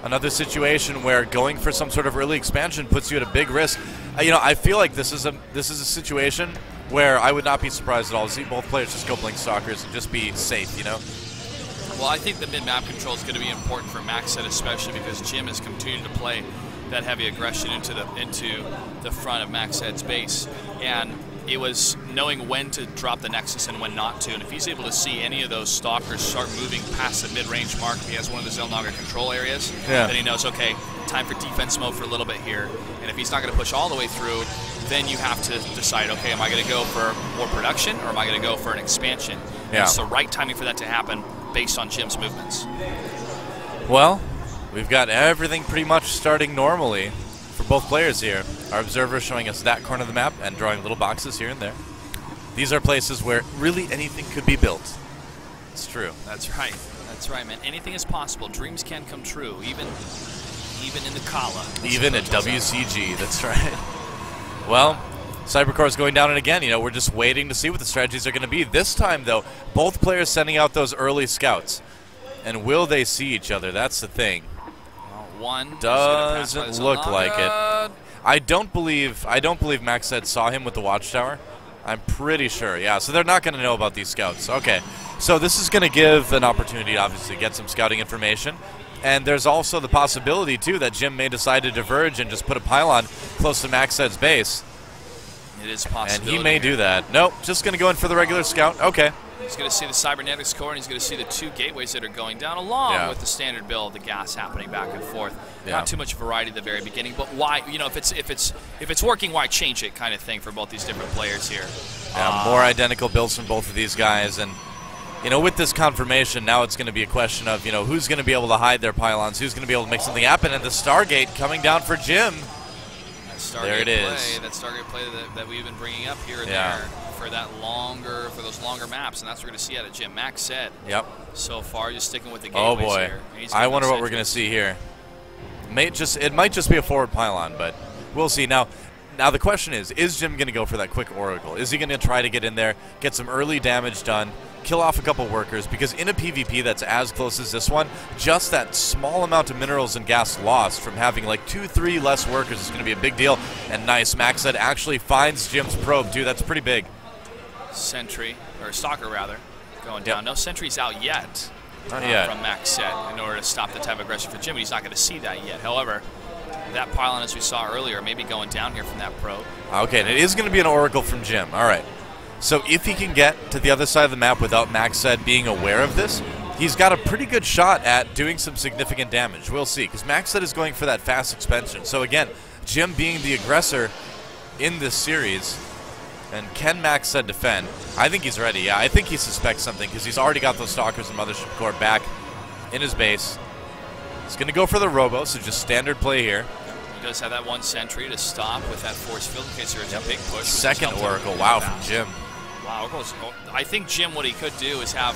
another situation where going for some sort of early expansion puts you at a big risk. I feel like this is a situation where I would not be surprised at all to see both players just go blink stalkers and just be safe, Well, I think the mid-map control is going to be important for Macsed, especially because Jim has continued to play that heavy aggression into the front of Macsed's base, and it was knowing when to drop the Nexus and when not to. And if he's able to see any of those stalkers start moving past the mid-range mark, if he has one of the Zellnaga control areas, then he knows, okay, time for defense mode for a little bit here. And if he's not going to push all the way through, then you have to decide, okay, am I going to go for more production or am I going to go for an expansion? Yeah. It's the right timing for that to happen based on Jim's movements. Well, we've got everything pretty much starting normally for both players here. Our observer showing us that corner of the map and drawing little boxes here and there. These are places where really anything could be built. It's true. That's right. That's right, man. Anything is possible. Dreams can come true, even in the Kala. Even at WCG, that's right. Well, Cybercore is going down, and again, we're just waiting to see what the strategies are going to be. This time, though, both players sending out those early scouts. And will they see each other? That's the thing. One doesn't look like it. I don't believe Macsed saw him with the watchtower. I'm pretty sure, yeah. So they're not going to know about these scouts. Okay, so this is going to give an opportunity, obviously, to get some scouting information. And there's also the possibility, too, that Jim may decide to diverge and just put a pylon close to Macsed's base. It is a possibility. And he may do that. Nope, just going to go in for the regular scout. Okay. He's going to see the cybernetics core, and he's going to see the 2 gateways that are going down, along with the standard build, the gas happening back and forth. Not too much variety at the very beginning, but why? If it's working, why change it? Kind of thing for both these different players here. Yeah, more identical builds from both of these guys, and with this confirmation, now it's going to be a question of who's going to be able to hide their pylons, who's going to be able to make something happen, and the Stargate coming down for Jim. There it is. That Stargate play that we've been bringing up here and there for those longer maps, and that's what we're going to see out of Jim. Macsed. Yep. So far, just sticking with the gateways here. I wonder what we're going to see here. It might just be a forward pylon, but we'll see. Now the question is Jim going to go for that quick Oracle? Is he going to try to get in there, get some early damage done, kill off a couple workers? Because in a PvP that's as close as this one, just that small amount of minerals and gas lost from having like 2-3 less workers is going to be a big deal. And nice, Macsed actually finds Jim's probe too. That's pretty big. Sentry, or Stalker rather, going down. No sentries out yet. Not yet. From Macsed in order to stop the type of aggression for Jim. He's not going to see that yet. However, that pylon, as we saw earlier, may be going down here from that probe. Okay, and it is going to be an Oracle from Jim. All right. So if he can get to the other side of the map without Macsed being aware of this, he's got a pretty good shot at doing some significant damage. We'll see, because Macsed is going for that fast expansion. So again, Jim being the aggressor in this series, and can Macsed defend? I think he's ready. Yeah, I think he suspects something because he's already got those Stalkers and Mothership Core back in his base. He's going to go for the Robo, so just standard play here. He does have that one sentry to stop with that force field in case there's a big push. Second Oracle, wow, from Jim. Wow, I think Jim, what he could do is have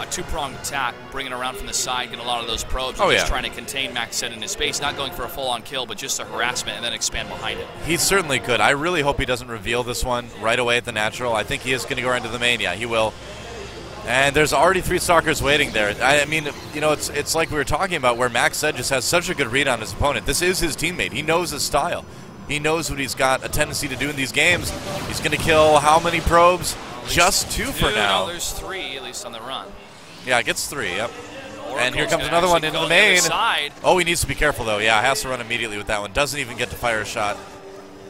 two-pronged attack, bringing around from the side, getting a lot of those probes, and just trying to contain Macsed in his space, not going for a full-on kill, but just a harassment and then expand behind it. He certainly could. I really hope he doesn't reveal this one right away at the natural. I think he is going to go right into the main. Yeah, he will. And there's already 3 Stalkers waiting there. I mean, you know, it's like we were talking about where Macsed just has such a good read on his opponent. This is his teammate. He knows his style. He knows what he's got a tendency to do in these games. He's going to kill how many probes? Just 2 for now. No, there's 3, at least on the run. Yeah, it gets 3, yep. And here comes gonna another one into the main. Oh, he needs to be careful, though. Yeah, has to run immediately with that one. Doesn't even get to fire a shot.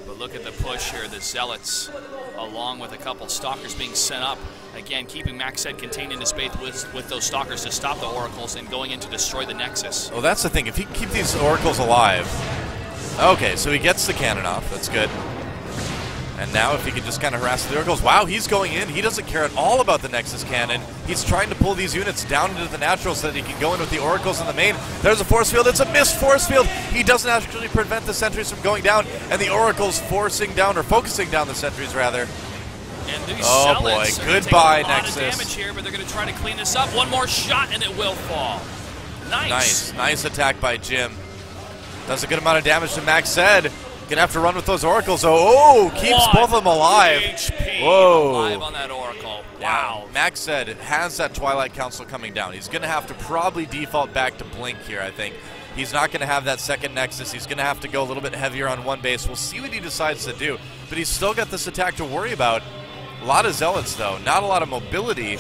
But look at the push here. The Zealots, along with a couple Stalkers being sent up. Again, keeping Macsed contained in his space with those Stalkers to stop the Oracles and going in to destroy the Nexus. Well, that's the thing. If he can keep these Oracles alive. Okay, so he gets the cannon off. That's good. And now if he can just kind of harass the Oracles. Wow, he's going in. He doesn't care at all about the Nexus cannon. He's trying to pull these units down into the natural so that he can go in with the Oracles in the main. There's a force field. It's a missed force field. He doesn't actually prevent the sentries from going down. And the Oracles forcing down, or focusing down the sentries, rather. And these oh boy, goodbye, Nexus. A lot of damage here, but they're going to try to clean this up. One more shot and it will fall. Nice. Nice attack by Jim. Does a good amount of damage to Macsed. Gonna have to run with those Oracles. Oh, keeps both of them alive. HP Whoa. alive on that Oracle. Wow. Macsed has that Twilight Council coming down. He's gonna have to probably default back to Blink here, I think. He's not gonna have that second Nexus. He's gonna have to go a little bit heavier on one base. We'll see what he decides to do. But he's still got this attack to worry about. A lot of Zealots, though. Not a lot of mobility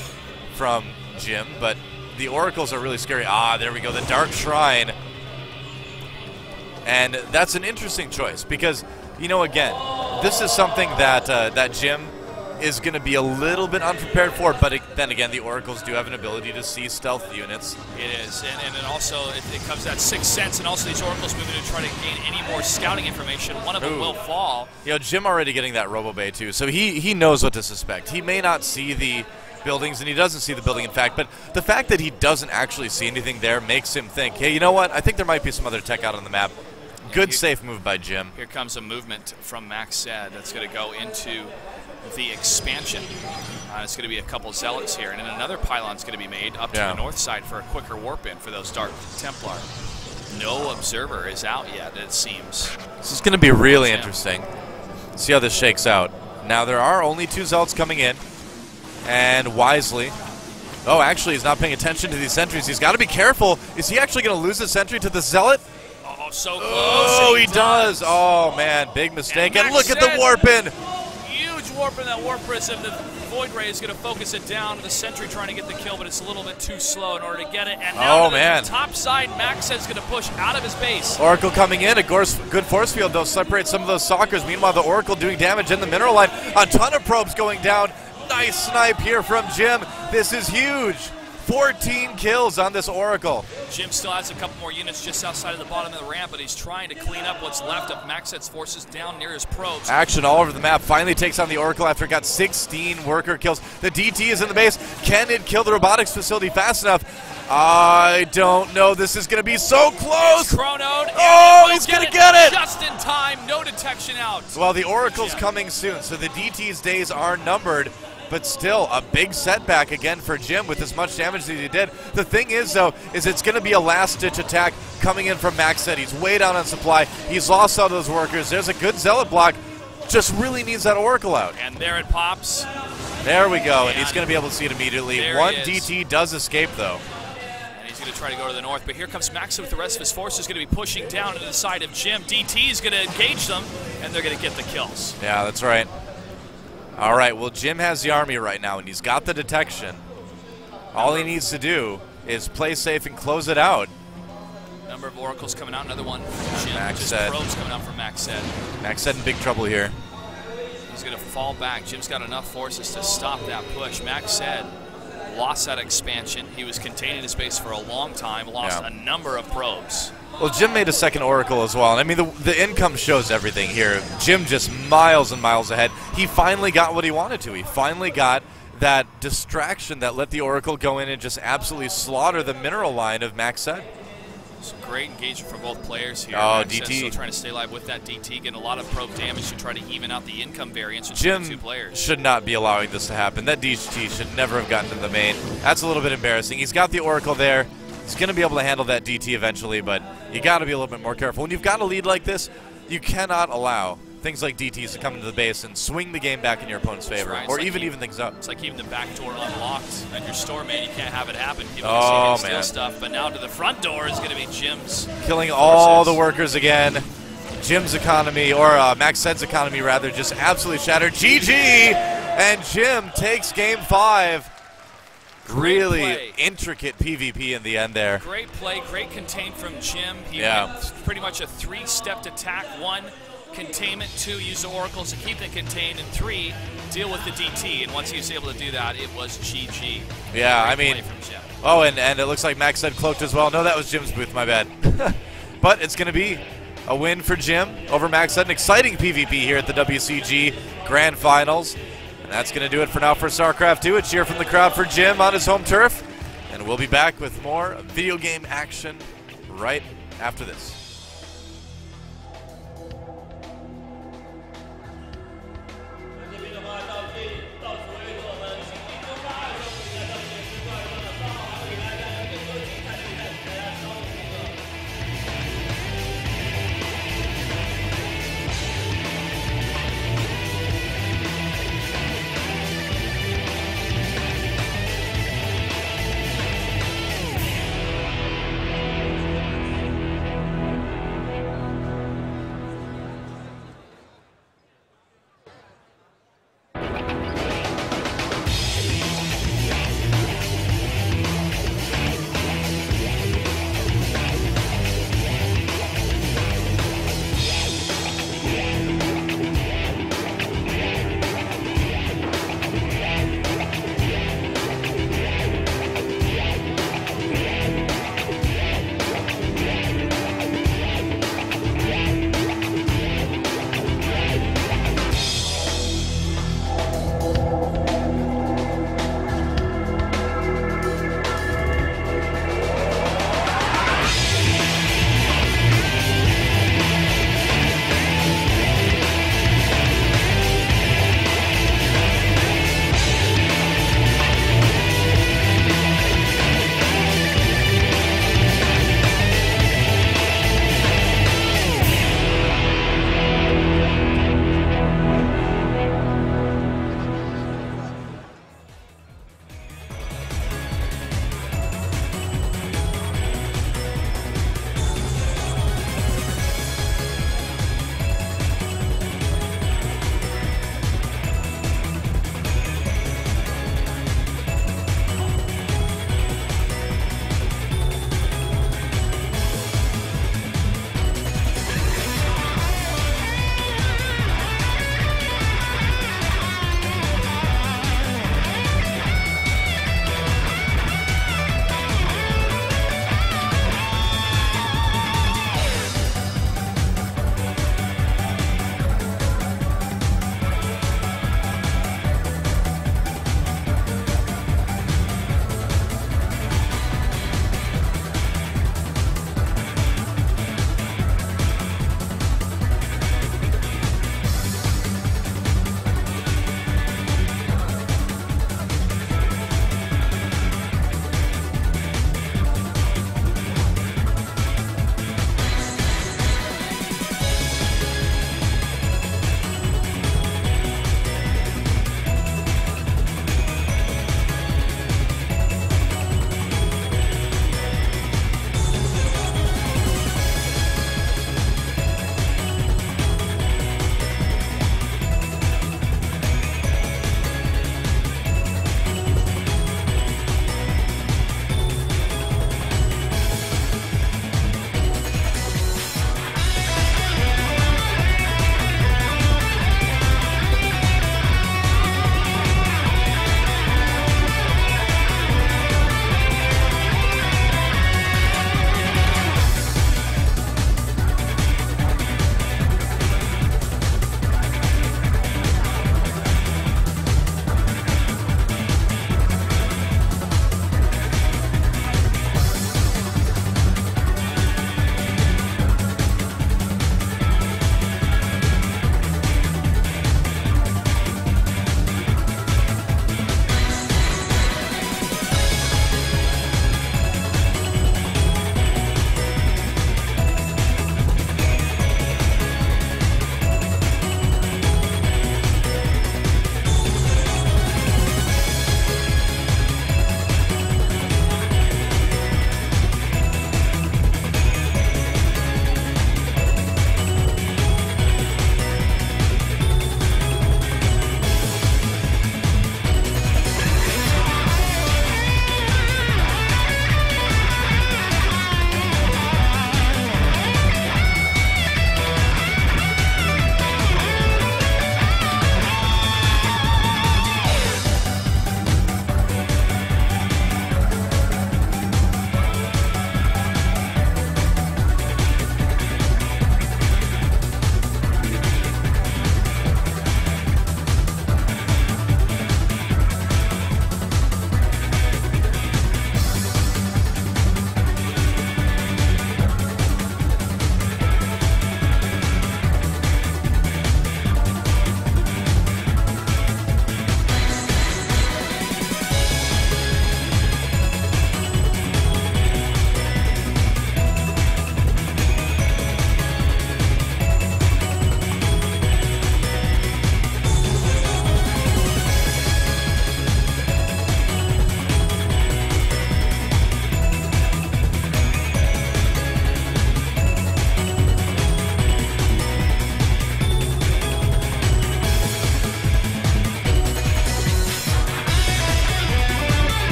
from Jim, but the Oracles are really scary. Ah, there we go. The Dark Shrine. And that's an interesting choice because, you know, again, this is something that that Jim is going to be a little bit unprepared for, but then again, the Oracles do have an ability to see stealth units. It is, and then also it comes that 6th sense, and also these Oracles moving to try to gain any more scouting information. One of them will fall. You know, Jim already getting that Robo-Bay too, so he knows what to suspect. He may not see the buildings, and he doesn't see the building, in fact, but the fact that he doesn't actually see anything there makes him think, hey, you know what? I think there might be some other tech out on the map. Good safe move by Jim. Here comes a movement from Macsed that's going to go into the expansion. It's going to be a couple Zealots here, and then another pylon's going to be made up to the north side for a quicker warp in for those Dark Templar. No observer is out yet, it seems. This is going to be really interesting. See how this shakes out. Now there are only 2 Zealots coming in, and wisely. Oh, actually, he's not paying attention to these sentries. He's got to be careful. Is he actually going to lose the sentry to the Zealot? Oh, so close. Oh, he does. Oh, man, big mistake. And look at the warp-in. Huge warp-in, that warp prism. The Void Ray is going to focus it down. The sentry trying to get the kill, but it's a little bit too slow in order to get it. And now the top side, Macsed is going to push out of his base. Oracle coming in. A good force field, though, separate some of those Stalkers. Meanwhile, the Oracle doing damage in the mineral line. A ton of probes going down. Nice snipe here from Jim. This is huge. 14 kills on this Oracle. Jim still has a couple more units just outside of the bottom of the ramp, but he's trying to clean up what's left of Macsed's forces down near his probes. Action all over the map. Finally takes on the Oracle after it got 16 worker kills. The DT is in the base. Can it kill the robotics facility fast enough? I don't know. This is going to be so close. It's chronoed. Oh, he's going to get it. Just in time. No detection out. Well, the Oracle's coming soon, so the DT's days are numbered. But still, a big setback again for Jim with as much damage as he did. The thing is, though, is it's going to be a last-ditch attack coming in from Macsed. He's way down on supply. He's lost all those workers. There's a good Zealot block. Just really needs that Oracle out. And there it pops. There we go, and he's going to be able to see it immediately. One DT does escape, though. And he's going to try to go to the north, but here comes Macsed with the rest of his forces going to be pushing down into the side of Jim. DT is going to engage them, and they're going to get the kills. Yeah, that's right. All right, well, Jim has the army right now, and he's got the detection. All he needs to do is play safe and close it out. Number of Oracles coming out, another one. Jim, Macsed. just probes coming out from Macsed. Macsed in big trouble here. He's going to fall back. Jim's got enough forces to stop that push. Macsed lost that expansion. He was contained in his base for a long time, lost a number of probes. Well, Jim made a second Oracle as well. And I mean, the income shows everything here. Jim just miles and miles ahead. He finally got what he wanted to. He finally got that distraction that let the Oracle go in and just absolutely slaughter the mineral line of Macsed. Some great engagement from both players here. Oh, Macsed DT. still trying to stay alive with that DT, getting a lot of probe damage to try to even out the income variance between Jim the two players. should not be allowing this to happen. That DT should never have gotten to the main. That's a little bit embarrassing. He's got the Oracle there. He's going to be able to handle that DT eventually, but you got to be a little bit more careful. When you've got a lead like this, you cannot allow things like DTs to come into the base and swing the game back in your opponent's favor, right. or like even things up. It's like keeping the back door unlocked at your store, man. You can't have it happen. People Oh, can steal stuff, but now to the front door is going to be Jim's. Killing all the workers again. Jim's economy, or Macsed's economy rather, just absolutely shattered. GG! And Jim takes game 5. Really intricate PvP in the end there. Great play, great contain from Jim. He Yeah. went pretty much a 3-stepped attack. 1, containment. 2, use the oracles to keep it contained. And 3, deal with the DT. And once he was able to do that, it was GG. Yeah, great I mean, play from Jim. oh, and it looks like Macsed cloaked as well. No, that was Jim's booth, my bad. But it's going to be a win for Jim over Macsed. An exciting PvP here at the WCG Grand Finals. And that's going to do it for now for StarCraft II. A cheer from the crowd for Jim on his home turf. And we'll be back with more video game action right after this.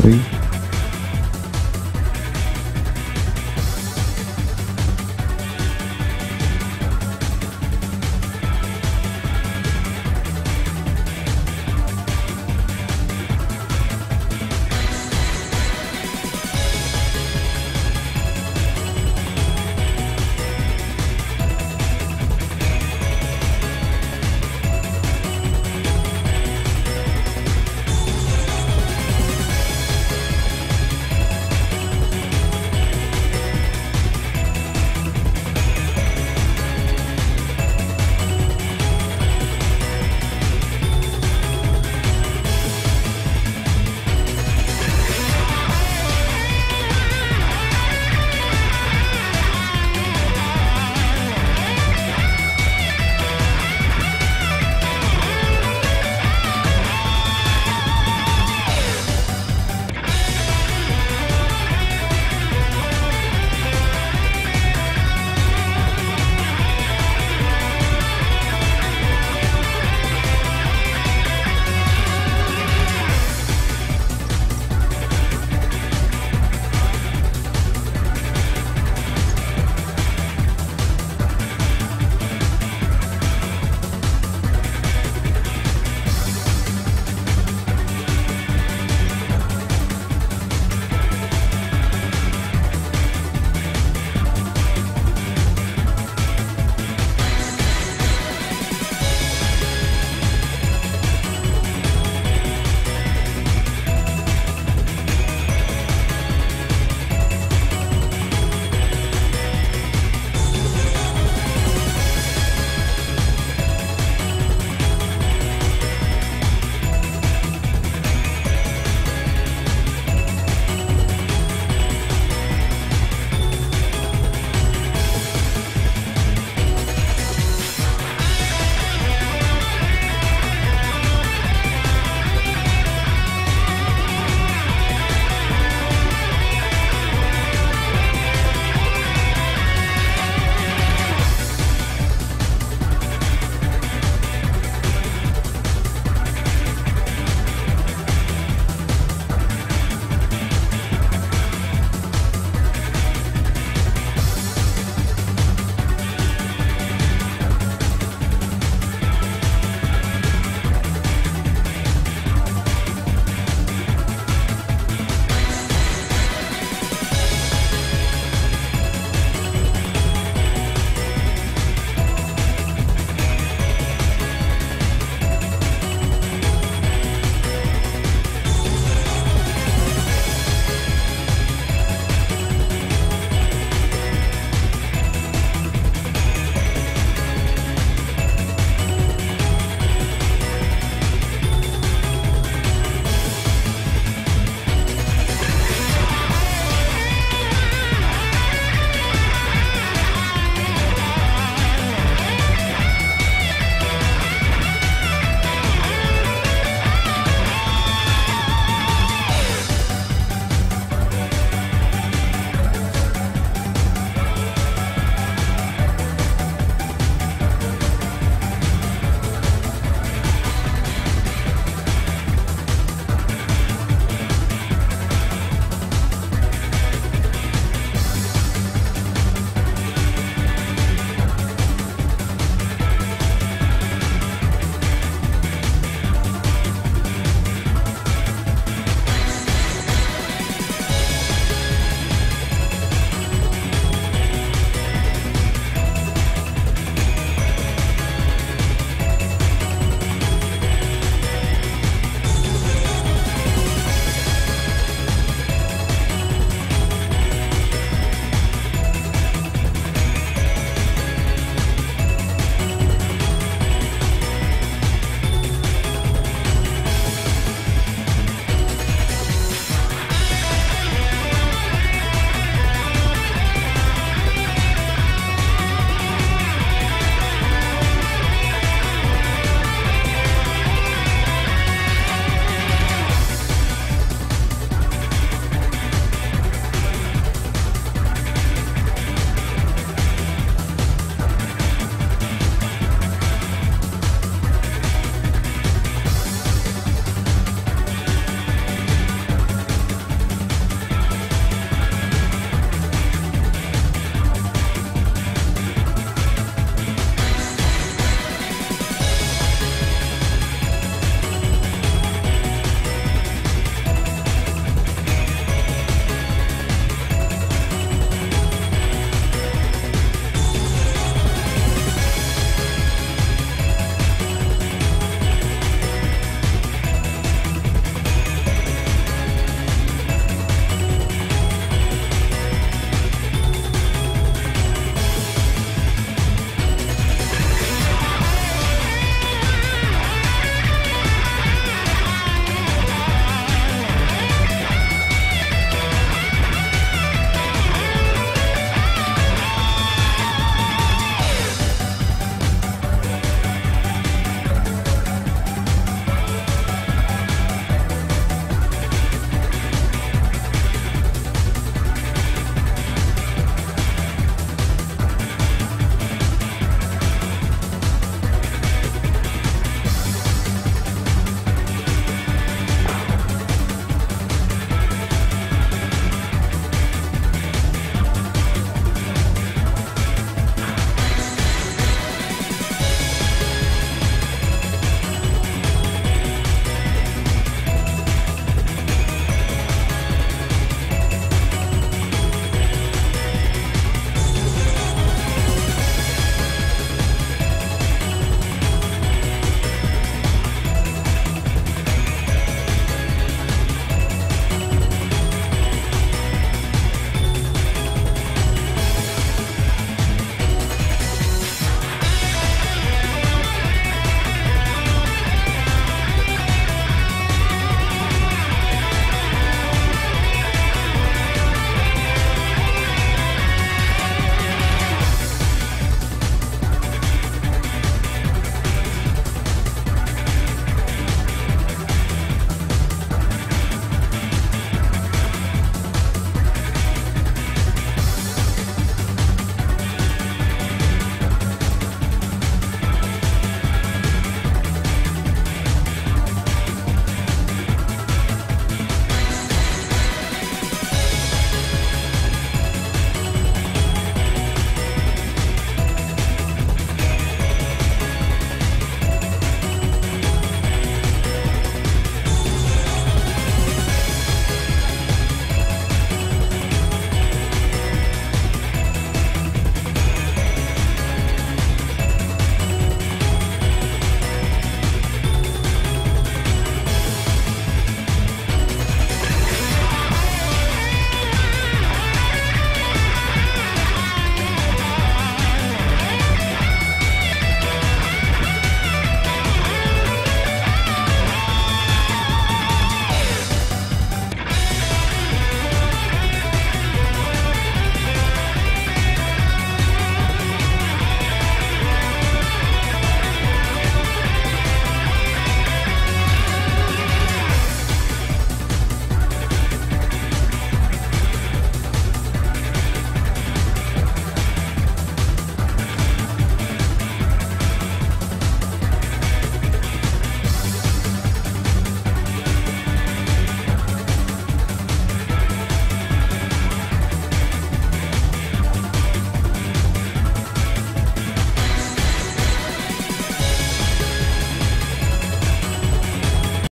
3,